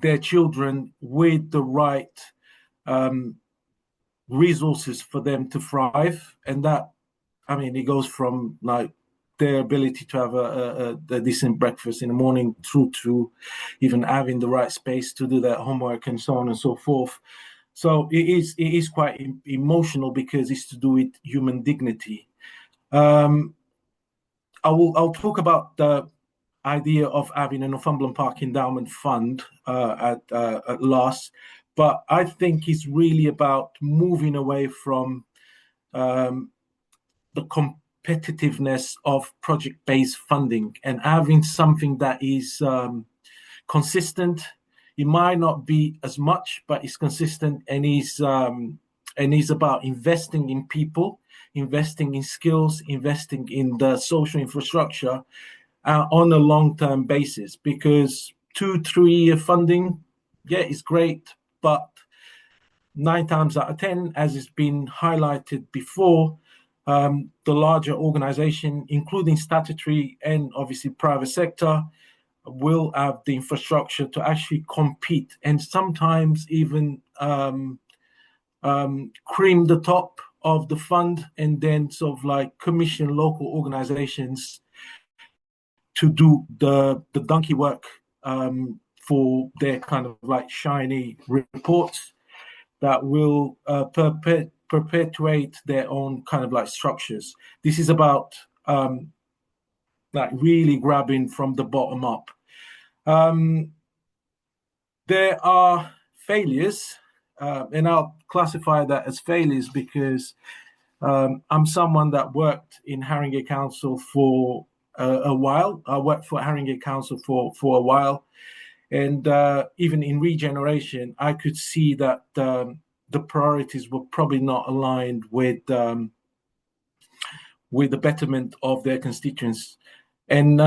their children with the right resources for them to thrive. And that, it goes from like their ability to have a decent breakfast in the morning through to even having the right space to do their homework and so on and so forth. So it is quite emotional because it's to do with human dignity. I'll talk about the idea of having a Northumberland Park Endowment Fund at last, but I think it's really about moving away from the repetitiveness of project-based funding and having something that is consistent. It might not be as much, but it's consistent and is about investing in people, investing in skills, investing in the social infrastructure on a long-term basis. Because 2-3 year funding, yeah, it's great, but 9 times out of 10, as it's been highlighted before, the larger organization, including statutory and obviously private sector, will have the infrastructure to actually compete and sometimes even cream the top of the fund and then sort of like commission local organizations to do the donkey work for their kind of like shiny reports that will perpetuate their own kind of like structures. This is about like really grabbing from the bottom up. There are failures, and I'll classify that as failures because I'm someone that worked in Haringey Council for a while. I worked for Haringey Council for a while, and even in regeneration, I could see that the priorities were probably not aligned with the betterment of their constituents. And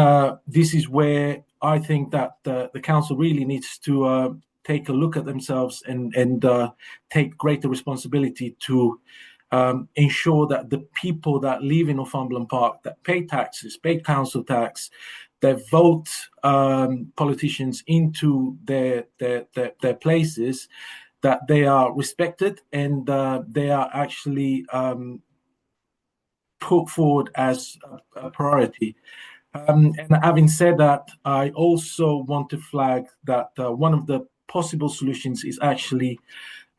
this is where I think that the council really needs to take a look at themselves and take greater responsibility to ensure that the people that live in Northumberland Park, that pay taxes, pay council tax, that vote politicians into their places, that they are respected and they are actually put forward as a priority. And having said that, I also want to flag that one of the possible solutions is actually,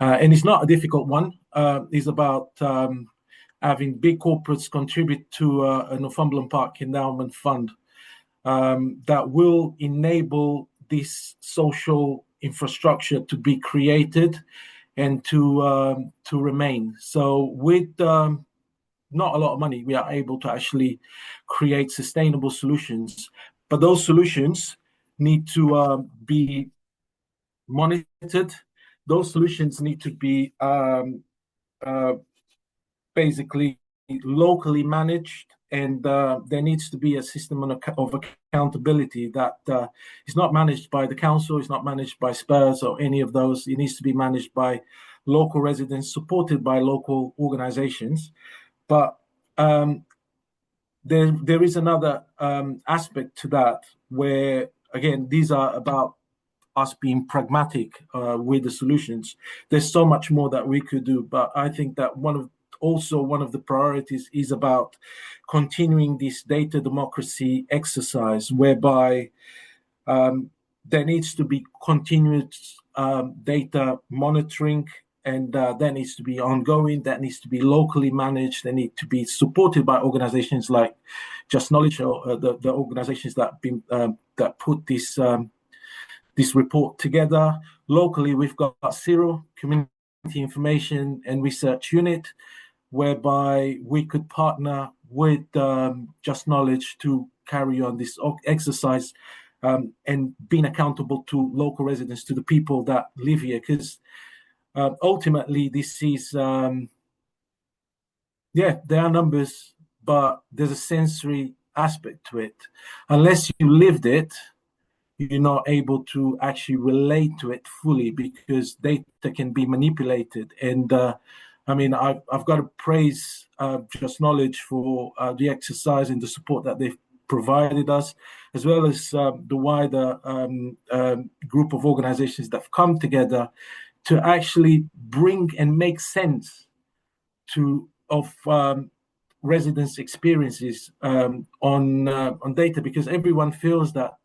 and it's not a difficult one, is about having big corporates contribute to a Northumberland Park Endowment Fund that will enable this social infrastructure to be created and to remain. So with not a lot of money, we are able to actually create sustainable solutions. But those solutions need to be monitored. Those solutions need to be basically locally managed, and there needs to be a system of accountability that is not managed by the council, is not managed by Spurs or any of those. It needs to be managed by local residents, supported by local organizations. But there is another aspect to that where, again, these are about us being pragmatic with the solutions. There's so much more that we could do, but I think that one of the priorities is about continuing this data democracy exercise, whereby there needs to be continuous data monitoring, and that needs to be ongoing, that needs to be locally managed, they need to be supported by organizations like Just Knowledge, or the organizations that put this report together. Locally, we've got CIRO, Community Information and Research Unit, whereby we could partner with Just Knowledge to carry on this exercise and being accountable to local residents, to the people that live here. Because ultimately, this is, there are numbers, but there's a sensory aspect to it. Unless you lived it, you're not able to actually relate to it fully, because data can be manipulated. And I mean, I've got to praise Just Knowledge for the exercise and the support that they've provided us, as well as the wider group of organizations that have come together to actually bring and make sense of residents' experiences on data, because everyone feels that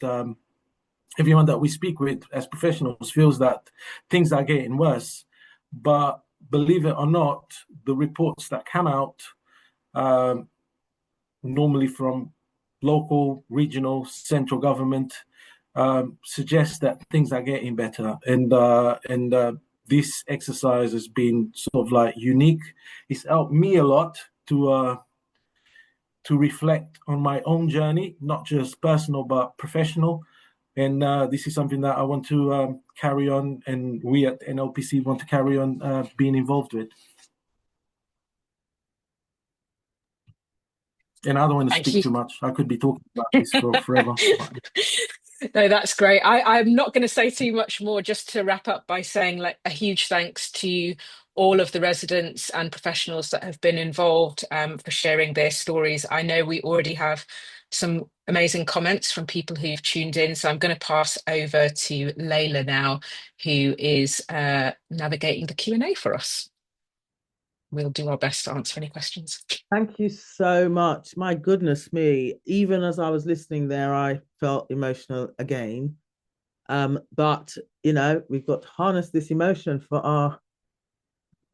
everyone that we speak with as professionals feels that things are getting worse. But believe it or not, the reports that come out normally from local, regional, central government suggest that things are getting better. And this exercise has been sort of like unique. It's helped me a lot to to reflect on my own journey, not just personal but professional. And this is something that I want to carry on, and we at NLPC want to carry on being involved with. And I don't want to Thank speak you. too much. I could be talking about this for forever. No, that's great. I'm not going to say too much more, just to wrap up by saying like a huge thanks to all of the residents and professionals that have been involved for sharing their stories. I know we already have some amazing comments from people who've tuned in, so I'm going to pass over to Layla now, who is navigating the Q&A for us. We'll do our best to answer any questions. Thank you so much. My goodness me, even as I was listening there, I felt emotional again. But you know, we've got to harness this emotion to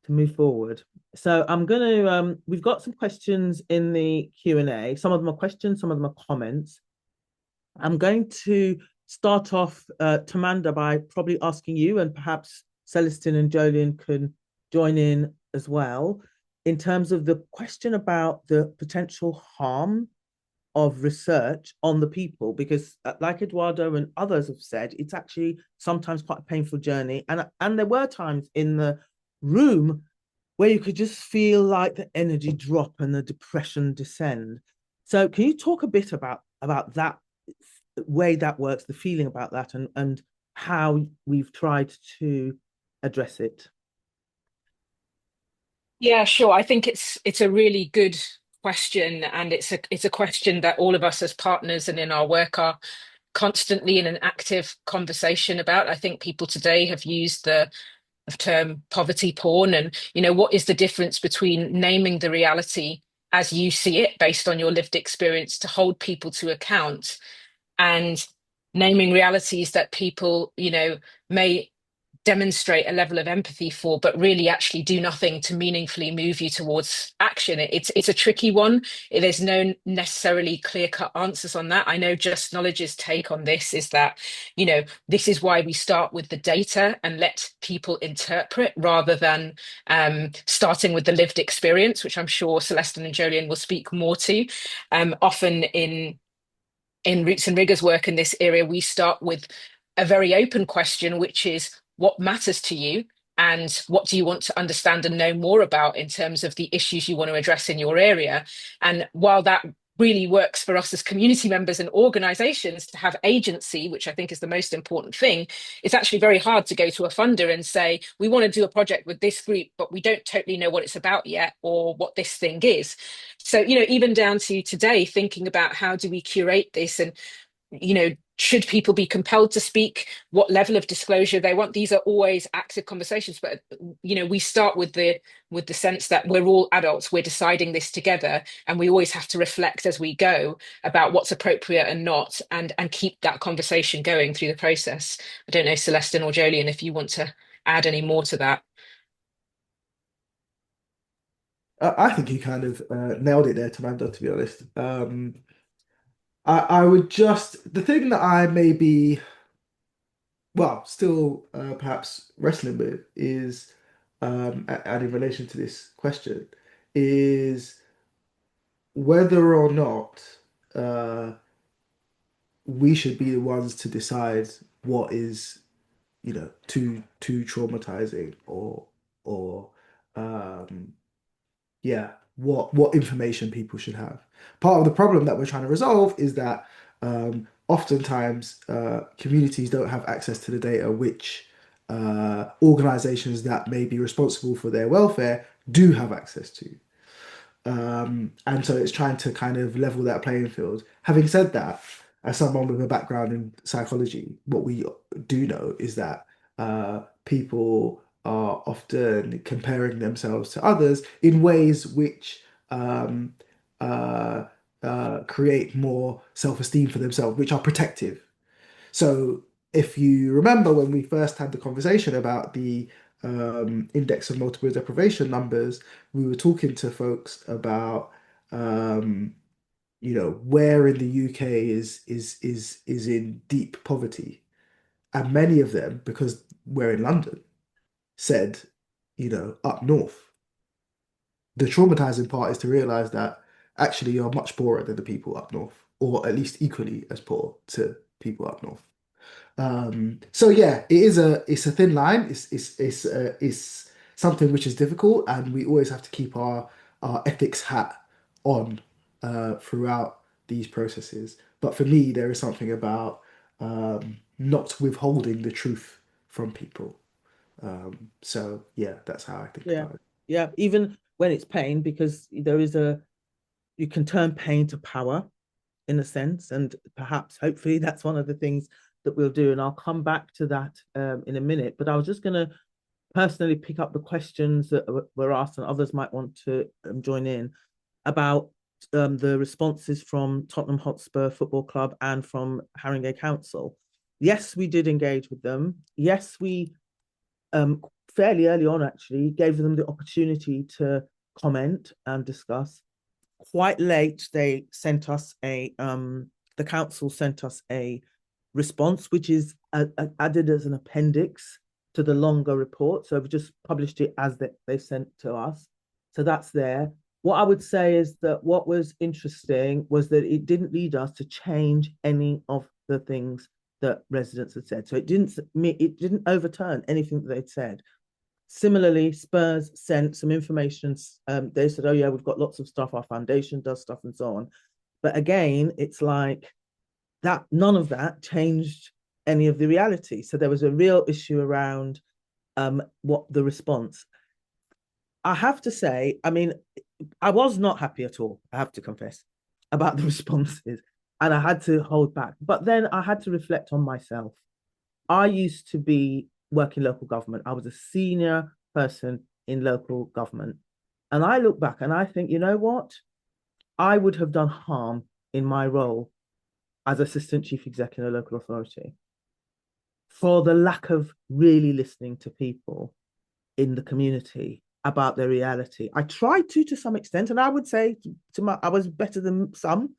move forward. So I'm gonna we've got some questions in the Q&A. Some of them are questions, some of them are comments. I'm going to start off, Tamanda, by probably asking you, and perhaps Celestine and Jolien can join in as well, in terms of the question about the potential harm of research on the people, because like Eduardo and others have said, it's actually sometimes quite a painful journey. And there were times in the room where you could just feel like the energy drop and the depression descend. So can you talk a bit about that way that works, the feeling about that, and how we've tried to address it? Yeah, sure. I think it's a really good question, and it's a question that all of us as partners and in our work are constantly in an active conversation about. I think people today have used the term poverty porn, and what is the difference between naming the reality as you see it based on your lived experience to hold people to account, and naming realities that people may demonstrate a level of empathy for, but really actually do nothing to meaningfully move you towards action. It's a tricky one. There's no necessarily clear-cut answers on that. I know Just Knowledge's take on this is that, this is why we start with the data and let people interpret rather than starting with the lived experience, which I'm sure Celestine and Jolien will speak more to. Often in Roots and Rigor's work in this area, we start with a very open question, which is, what matters to you, and what do you want to understand and know more about in terms of the issues you want to address in your area? And while that really works for us as community members and organizations to have agency, which I think is the most important thing, it's actually very hard to go to a funder and say, we want to do a project with this group, but we don't totally know what it's about yet or what this thing is. So, even down to today, thinking about how do we curate this, and should people be compelled to speak, what level of disclosure they want. These are always active conversations, but we start with the sense that we're all adults, we're deciding this together, and we always have to reflect as we go about what's appropriate and not, and keep that conversation going through the process. I don't know, Celestine or Jolien, if you want to add any more to that. I think you kind of nailed it there, Tamanda, to be honest. I would just, the thing that I may be, well, still perhaps wrestling with is, and in relation to this question, is whether or not we should be the ones to decide what is, too traumatizing, or yeah, what information people should have. Part of the problem that we're trying to resolve is that oftentimes communities don't have access to the data which organizations that may be responsible for their welfare do have access to. And so it's trying to kind of level that playing field. Having said that, as someone with a background in psychology, what we do know is that people are often comparing themselves to others in ways which create more self-esteem for themselves, which are protective. So if you remember when we first had the conversation about the index of multiple deprivation numbers, we were talking to folks about where in the UK is in deep poverty, and many of them, because we're in London, said, up north. The traumatizing part is to realize that actually are much poorer than the people up north, or at least equally as poor to people up north. So yeah, it's a thin line. It's something which is difficult, and we always have to keep our ethics hat on throughout these processes. But for me, there is something about not withholding the truth from people. So yeah, that's how I think Yeah, about it. yeah. Even when it's pain, because you can turn pain to power in a sense, and perhaps, hopefully, that's one of the things that we'll do. And I'll come back to that in a minute. But I was just going to personally pick up the questions that were asked, and others might want to join in about the responses from Tottenham Hotspur Football Club and from Haringey Council. Yes, we did engage with them. Yes, we fairly early on actually gave them the opportunity to comment and discuss. Quite late, they sent us the council sent us a response, which is added as an appendix to the longer report. So we've just published it as they sent to us. So that's there. What I would say is that what was interesting was that it didn't lead us to change any of the things that residents had said. So it didn't overturn anything that they'd said. Similarly, Spurs sent some information. They said, oh yeah, we've got lots of stuff, our foundation does stuff and so on. But again, it's like that, none of that changed any of the reality. So there was a real issue around what the response. I have to say, I mean, I was not happy at all, I have to confess, about the responses. And I had to hold back. But then I had to reflect on myself. I used to be working local government. I was a senior person in local government. And I look back and I think, you know what? I would have done harm in my role as assistant chief exec in a local authority for the lack of really listening to people in the community about their reality. I tried to some extent, and I would say I was better than some,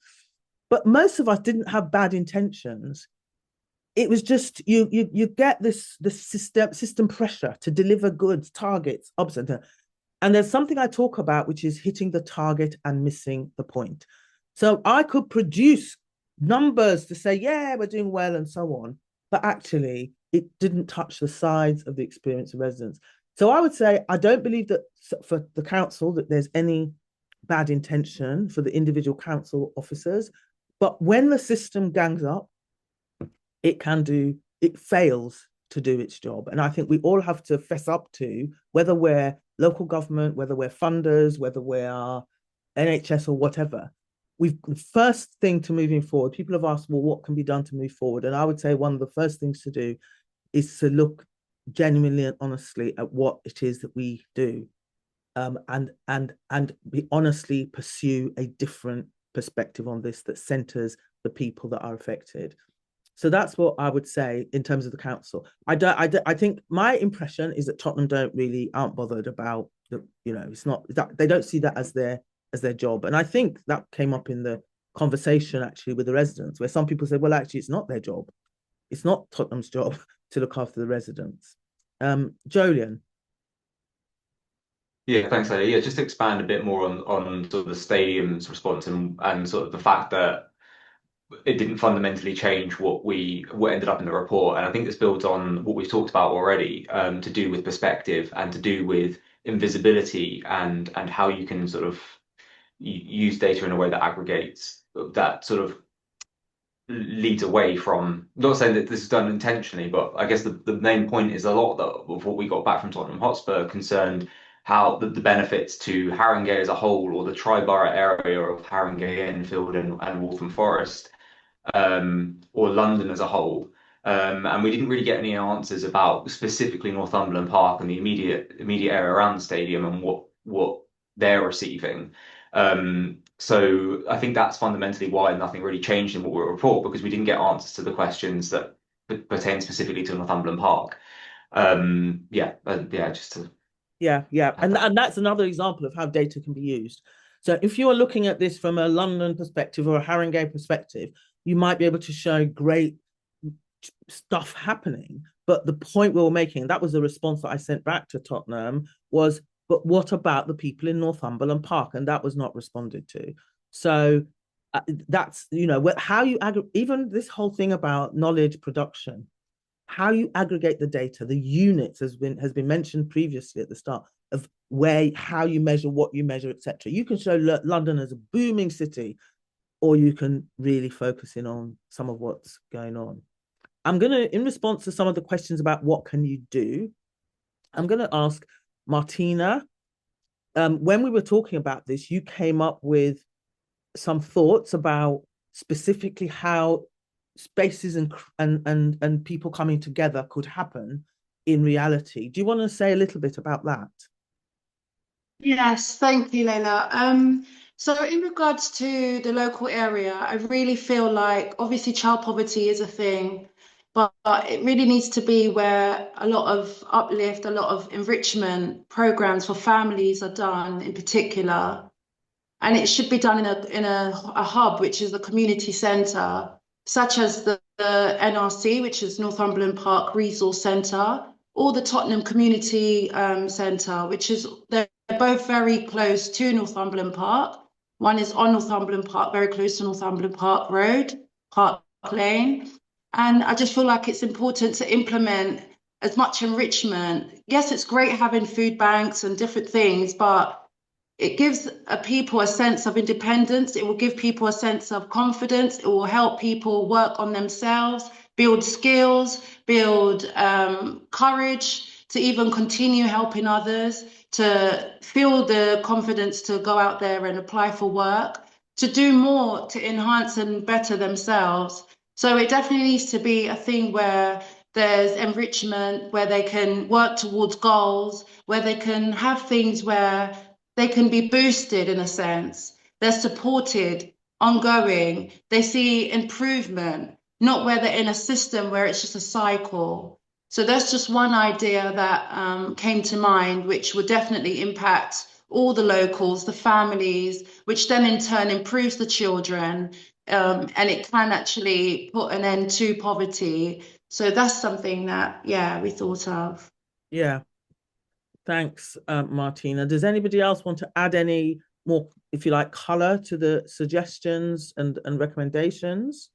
but most of us didn't have bad intentions. It was just you get this system pressure to deliver goods, targets, and there's something I talk about, which is hitting the target and missing the point. So I could produce numbers to say, yeah, we're doing well and so on, but actually it didn't touch the sides of the experience of residents. So I would say, I don't believe that for the council that there's any bad intention for the individual council officers, but when the system gangs up, it fails to do its job. And I think we all have to fess up to, whether we're local government, whether we're funders, whether we are NHS or whatever, the first thing to moving forward, people have asked, well, what can be done to move forward? And I would say one of the first things to do is to look genuinely and honestly at what it is that we do, and we honestly pursue a different perspective on this that centers the people that are affected. So that's what I would say in terms of the council. I think my impression is that Tottenham aren't bothered about it's not that they don't see that as their job. And I think that came up in the conversation actually with the residents, where some people said, well, actually, it's not their job. It's not Tottenham's job to look after the residents. Jolyon. Yeah, thanks, Leila. Yeah, just to expand a bit more on sort of the stadium's response and sort of the fact that it didn't fundamentally change what ended up in the report. And I think this builds on what we've talked about already, to do with perspective and to do with invisibility and how you can sort of use data in a way that aggregates, that sort of leads away from, not saying that this is done intentionally, but I guess the main point is a lot of what we got back from Tottenham Hotspur concerned how the benefits to Haringey as a whole, or the tri-borough area of Haringey, Enfield and Waltham Forest, or London as a whole. And we didn't really get any answers about specifically Northumberland Park and the immediate area around the stadium and what they're receiving. So I think that's fundamentally why nothing really changed in what we report, because we didn't get answers to the questions that pertain specifically to Northumberland Park. And that's another example of how data can be used. So if you are looking at this from a London perspective or a Haringey perspective, you might be able to show great stuff happening. But the point we were making, that was the response that I sent back to Tottenham, was, but what about the people in Northumberland Park? And that was not responded to. So that's, you know, how you even this whole thing about knowledge production, how you aggregate the data, the units has been mentioned previously at the start of how you measure, what you measure, etc. You can show London as a booming city, or you can really focus in on some of what's going on. I'm going to, in response to some of the questions about what can you do, I'm going to ask Martina, when we were talking about this, you came up with some thoughts about specifically how spaces and people coming together could happen in reality. Do you want to say a little bit about that? Yes, thank you, Leila. So in regards to the local area, I really feel like obviously child poverty is a thing, but it really needs to be where a lot of uplift, a lot of enrichment programs for families are done in particular. And it should be done in a hub, which is the community centre, such as the NRC, which is Northumberland Park Resource Centre, or the Tottenham Community Centre, which is they're both very close to Northumberland Park. One is on Northumberland Park, very close to Northumberland Park Road, Park Lane. And I just feel like it's important to implement as much enrichment. Yes, it's great having food banks and different things, but it gives people a sense of independence. It will give people a sense of confidence. It will help people work on themselves, build skills, build courage to even continue helping others, to feel the confidence to go out there and apply for work, to do more to enhance and better themselves. So it definitely needs to be a thing where there's enrichment, where they can work towards goals, where they can have things where they can be boosted in a sense. They're supported, ongoing. They see improvement, not where they're in a system where it's just a cycle. So that's just one idea that came to mind, which would definitely impact all the locals, the families, which then in turn improves the children, and it can actually put an end to poverty. So that's something that, yeah, we thought of. Yeah. Thanks, Martina. Does anybody else want to add any more, if you like, color to the suggestions and recommendations?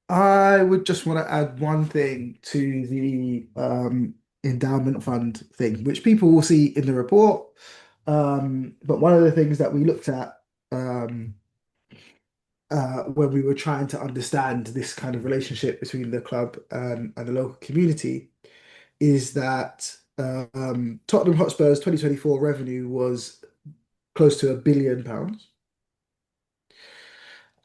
I would just want to add one thing to the endowment fund thing, which people will see in the report. But one of the things that we looked at when we were trying to understand this kind of relationship between the club and the local community is that Tottenham Hotspur's 2024 revenue was close to £1 billion.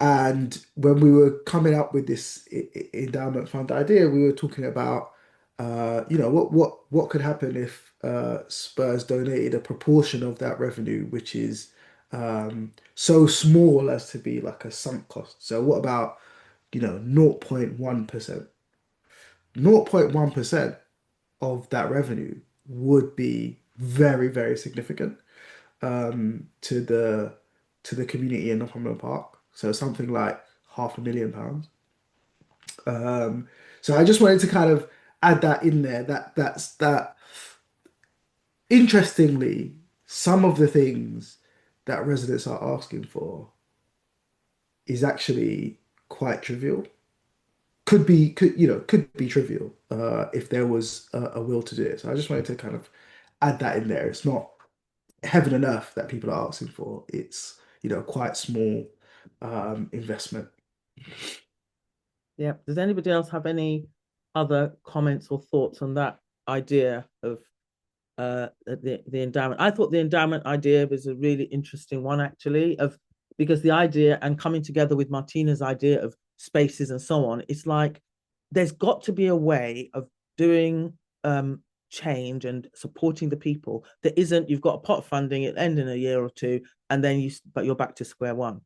And when we were coming up with this endowment fund idea, we were talking about, what could happen if Spurs donated a proportion of that revenue, which is so small as to be like a sunk cost. So what about, 0.1%? 0.1% of that revenue would be very, very significant to the community in Northumberland Park. So something like £500,000. So I just wanted to kind of add that in there. That. Interestingly, some of the things that residents are asking for is actually quite trivial. Could be trivial if there was a will to do it. So I just wanted to kind of add that in there. It's not heaven and earth that people are asking for. It's quite small investment. Yeah. Does anybody else have any other comments or thoughts on that idea of the endowment? I thought the endowment idea was a really interesting one, actually, because the idea and coming together with Martina's idea of spaces and so on, it's like there's got to be a way of doing change and supporting the people that isn't, you've got a pot of funding, it'll end in a year or two, and then but you're back to square one.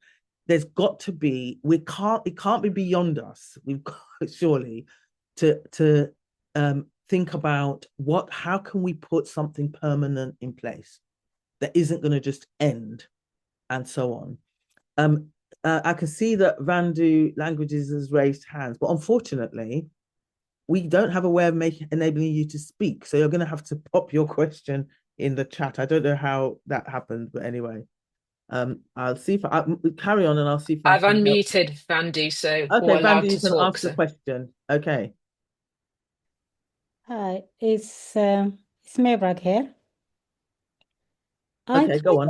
There's got to be, it can't be beyond us. We've got surely to think about how can we put something permanent in place that isn't going to just end and so on. I can see that Vandu Languages has raised hands, but unfortunately, we don't have a way of enabling you to speak. So you're going to have to pop your question in the chat. I don't know how that happened, but anyway, I'll see if I carry on and I'll see if I I've can help. unmuted Vandu, so Okay, we're allowed Vandy, to you can talk. ask the So question. Okay. Hi, it's Maverick here. Okay, go on.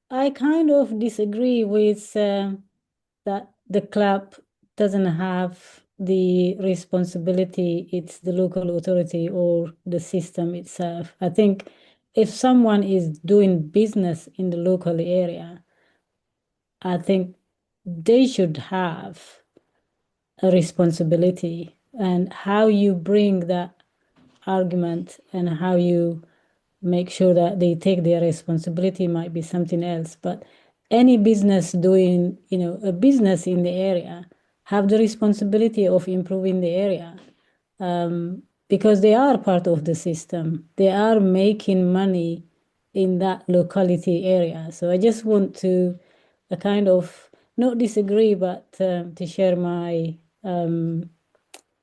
I kind of disagree with that the club doesn't have the responsibility. It's the local authority or the system itself. I think if someone is doing business in the local area, I think they should have a responsibility, and how you bring that argument and how you make sure that they take their responsibility might be something else. But any business doing, a business in the area have the responsibility of improving the area, because they are part of the system. They are making money in that locality area. So I just want to kind of not disagree, but to share my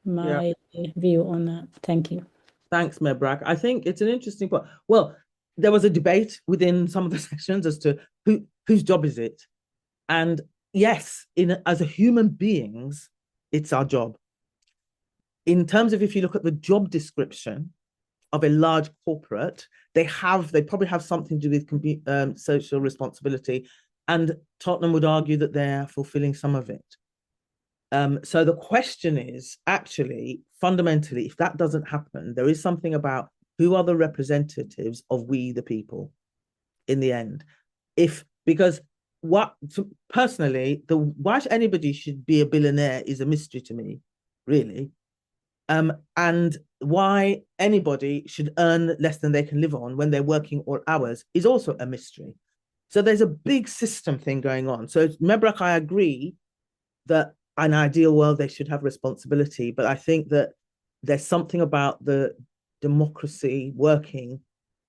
Yeah. view on that. Thank you. Thanks, Mebrak. I think it's an interesting point. Well, there was a debate within some of the sessions as to whose job is it. And yes, as a human beings, it's our job. In terms of if you look at the job description of a large corporate, they probably have something to do with social responsibility. And Tottenham would argue that they're fulfilling some of it. So the question is actually, fundamentally, if that doesn't happen, there is something about who are the representatives of we the people in the end. Because personally, why anybody should be a billionaire is a mystery to me, really. And why anybody should earn less than they can live on when they're working all hours is also a mystery. So there's a big system thing going on. So Mebrak, I agree that in an ideal world, they should have responsibility. But I think that there's something about the democracy working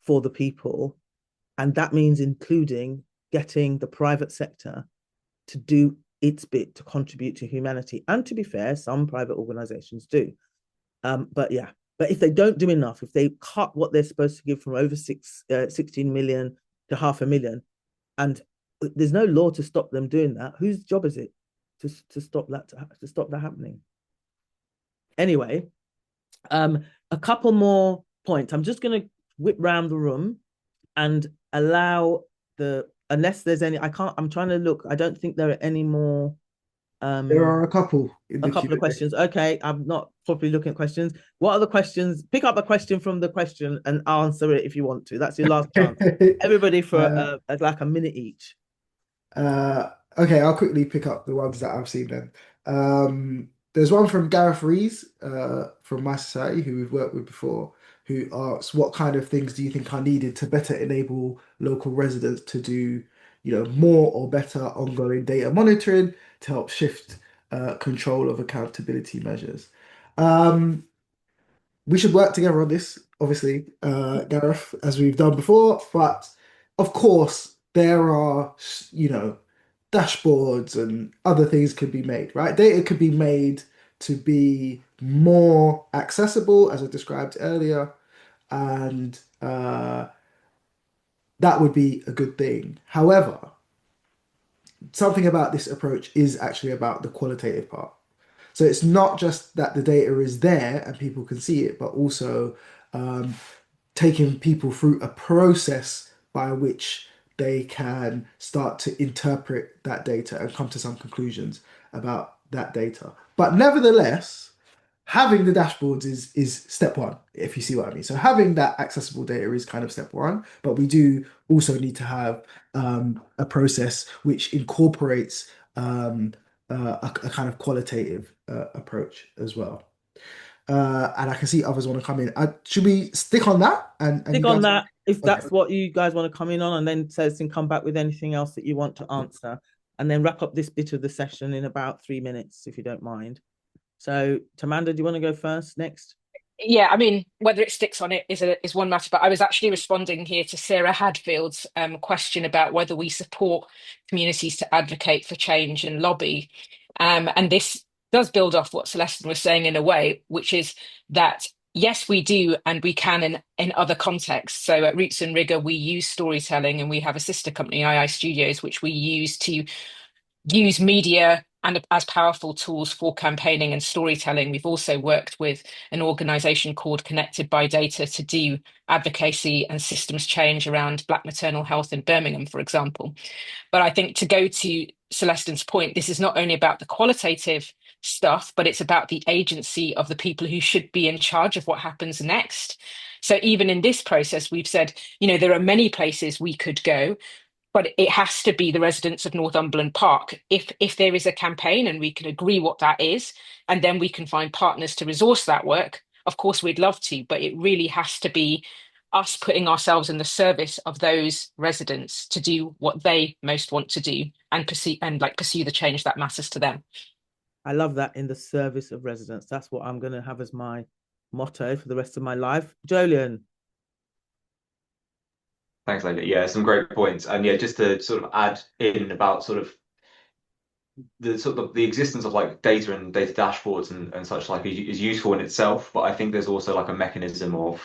for the people. And that means including getting the private sector to do its bit to contribute to humanity. And to be fair, some private organizations do. But if they don't do enough, if they cut what they're supposed to give from over 16 million to 500,000, and there's no law to stop them doing that, whose job is it to stop that happening? Anyway, a couple more points. I'm just going to whip round the room and allow unless there's any, I'm trying to look. I don't think there are any more. There are a couple of questions. Okay, I'm not properly looking at questions. What are the questions? Pick up a question from the question and answer it if you want to. That's your last chance. Everybody for like a minute each. Okay, I'll quickly pick up the ones that I've seen then. There's one from Gareth Rees from My Society, who we've worked with before, who asks, what kind of things do you think are needed to better enable local residents to do, more or better ongoing data monitoring to help shift control of accountability measures? We should work together on this, obviously, Gareth, as we've done before. But of course, there are, dashboards and other things could be made, right? Data could be made to be more accessible, as I described earlier, and that would be a good thing. However, something about this approach is actually about the qualitative part. So it's not just that the data is there and people can see it, but also taking people through a process by which they can start to interpret that data and come to some conclusions about that data. But nevertheless, having the dashboards is step one, if you see what I mean. So having that accessible data is kind of step one, but we do also need to have a process which incorporates a kind of qualitative approach as well. And I can see others want to come in. Should we stick on that? And stick on that if that's what you guys want to come in on, and then Cez can come back with anything else that you want to answer, and then wrap up this bit of the session in about 3 minutes, if you don't mind. So, Tamanda, do you want to go first next? Yeah, I mean, whether it sticks on it is one matter, but I was actually responding here to Sarah Hadfield's question about whether we support communities to advocate for change and lobby. And this does build off what Celestine was saying in a way, which is that Yes, we do, and we can in other contexts. So at Roots and Rigor, we use storytelling, and we have a sister company, II Studios, which we use to use media and as powerful tools for campaigning and storytelling. We've also worked with an organization called Connected by Data to do advocacy and systems change around Black maternal health in Birmingham, for example. But I think to go to Celestine's point, this is not only about the qualitative stuff, but it's about the agency of the people who should be in charge of what happens next. So even in this process, we've said, there are many places we could go, but it has to be the residents of Northumberland Park. If there is a campaign and we can agree what that is, and then we can find partners to resource that work, of course we'd love to, but it really has to be us putting ourselves in the service of those residents to do what they most want to do and pursue the change that matters to them. I love that, in the service of residents. That's what I'm going to have as my motto for the rest of my life. Jolyon. Thanks, Leila. Yeah, some great points. And yeah, just to sort of add in about the existence of like data and data dashboards and such like is useful in itself, but I think there's also like a mechanism of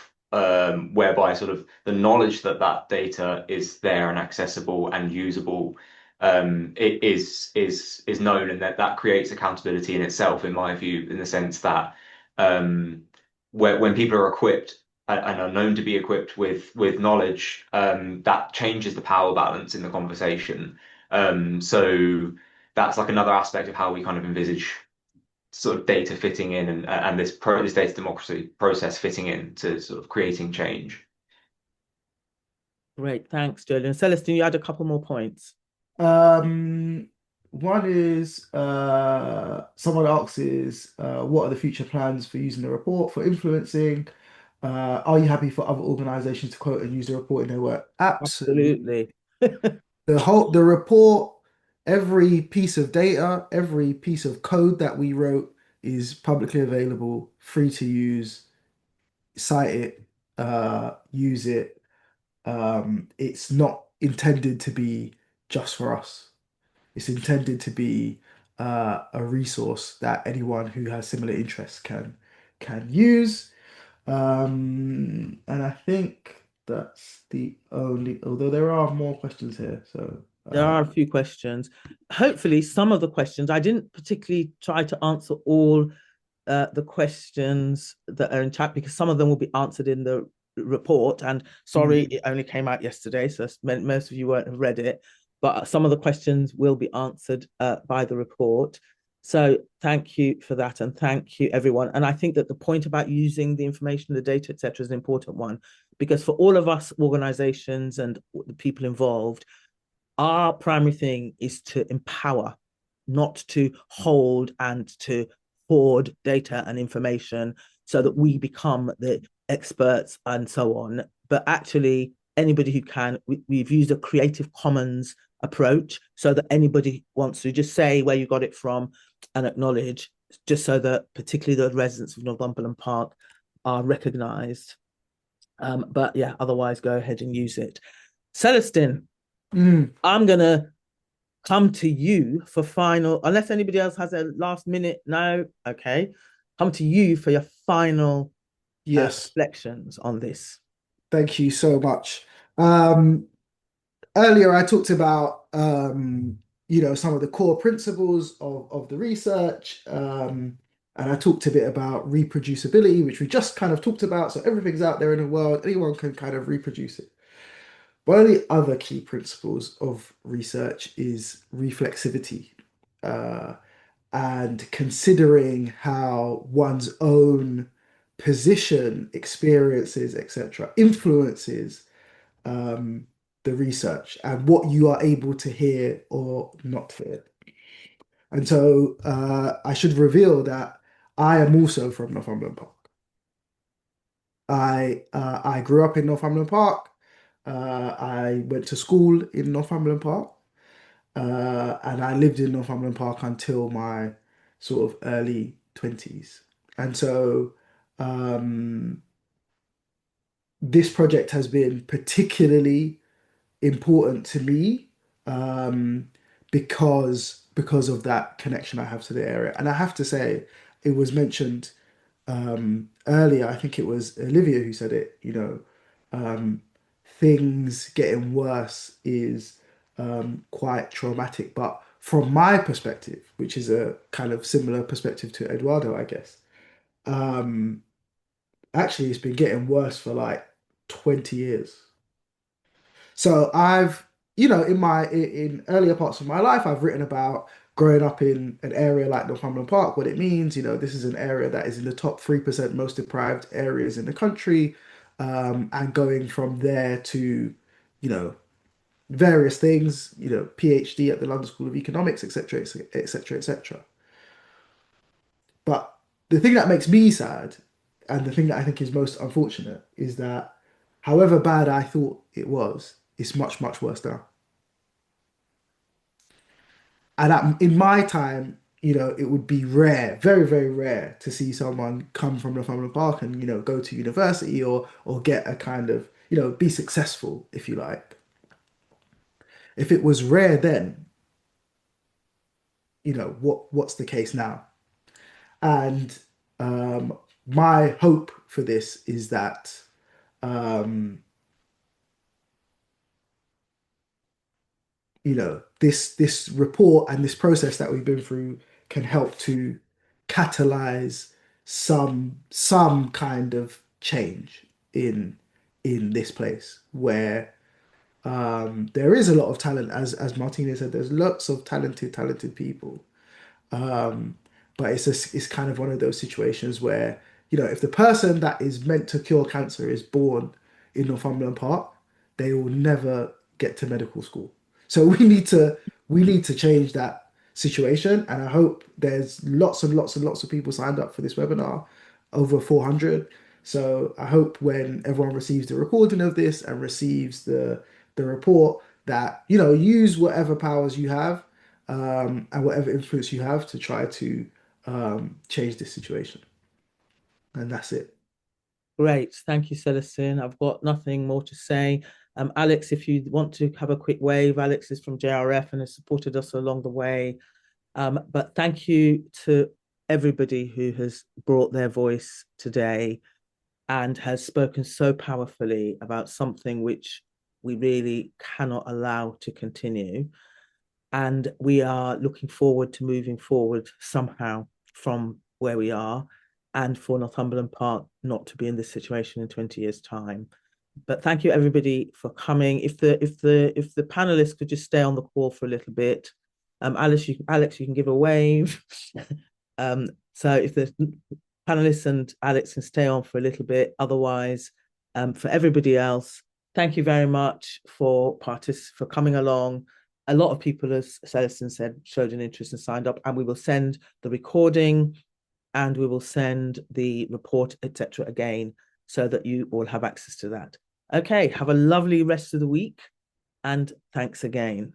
whereby sort of the knowledge that that data is there and accessible and usable it is known, and that creates accountability in itself, in my view, in the sense that when people are equipped and are known to be equipped with knowledge, that changes the power balance in the conversation. So that's like another aspect of how we kind of envisage sort of data fitting in and this data democracy process fitting in to sort of creating change. Great, thanks, Jolyon. Celestine, you had a couple more points. One is someone asks what are the future plans for using the report for influencing? Are you happy for other organizations to quote and use the report in their work? Absolutely. The report, every piece of data, every piece of code that we wrote is publicly available, free to use. Cite it, use it. It's not intended to be just for us. It's intended to be a resource that anyone who has similar interests can use. And I think that's the only, although there are more questions here. So there are a few questions. Hopefully, some of the questions, I didn't particularly try to answer all the questions that are in chat, because some of them will be answered in the report. And sorry, it only came out yesterday, so most of you won't have read it. But some of the questions will be answered by the report. So thank you for that, and thank you, everyone. And I think that the point about using the information, the data, etc., is an important one, because for all of us organizations and the people involved, our primary thing is to empower, not to hold and to hoard data and information so that we become the experts and so on. But actually, anybody who can, we've used a Creative Commons approach so that anybody wants to just say where you got it from and acknowledge, just so that particularly the residents of Northumberland Park are recognised. But yeah, otherwise go ahead and use it. Celestine, I'm going to come to you for final, unless anybody else has a last minute. No? Okay. Come to you for your final reflections on this. Thank you so much. Earlier, I talked about some of the core principles of the research, and I talked a bit about reproducibility, which we just kind of talked about. So everything's out there in the world, anyone can kind of reproduce it. One of the other key principles of research is reflexivity, and considering how one's own position, experiences, etc., influences the research and what you are able to hear or not hear. And so I should reveal that I am also from Northumberland Park. I grew up in Northumberland Park. I went to school in Northumberland Park, and I lived in Northumberland Park until my sort of early 20s. And so this project has been particularly important to me because of that connection I have to the area. And I have to say, it was mentioned earlier, I think it was Olivia who said it, um, things getting worse is quite traumatic. But from my perspective, which is a kind of similar perspective to Eduardo, I guess, um, actually it's been getting worse for like 20 years. So I've, in earlier parts of my life, I've written about growing up in an area like Northumberland Park, what it means. This is an area that is in the top 3% most deprived areas in the country, and going from there to, you know, various things, PhD at the London School of Economics, etc., etc., etc. But the thing that makes me sad, and the thing that I think is most unfortunate, is that however bad I thought it was, it's much, much worse now. And in my time, it would be rare, very, very rare to see someone come from Northumberland Park and, go to university or get a kind of, be successful, if you like. If it was rare then, what's the case now? And my hope for this is that um, this report and this process that we've been through can help to catalyze some kind of change in this place where there is a lot of talent, as Martina said, there's lots of talented people. um, but it's kind of one of those situations where, if the person that is meant to cure cancer is born in Northumberland Park, they will never get to medical school. So we need to change that situation, and I hope there's lots and lots and lots of people signed up for this webinar, over 400. So I hope when everyone receives the recording of this and receives the report, that use whatever powers you have, and whatever influence you have to try to change this situation. And that's it. Great. Thank you, Celestine. I've got nothing more to say. Alex, if you want to have a quick wave, Alex is from JRF and has supported us along the way. But thank you to everybody who has brought their voice today and has spoken so powerfully about something which we really cannot allow to continue. And we are looking forward to moving forward somehow from where we are, and for Northumberland Park not to be in this situation in 20 years' time. But thank you everybody for coming. If the panelists could just stay on the call for a little bit. Alex, you can give a wave. So if the panelists and Alex can stay on for a little bit, otherwise, for everybody else, thank you very much for coming along. A lot of people, as Celestine said, showed an interest and signed up, and we will send the recording and we will send the report, etc. again, so that you all have access to that. Okay, have a lovely rest of the week, and thanks again.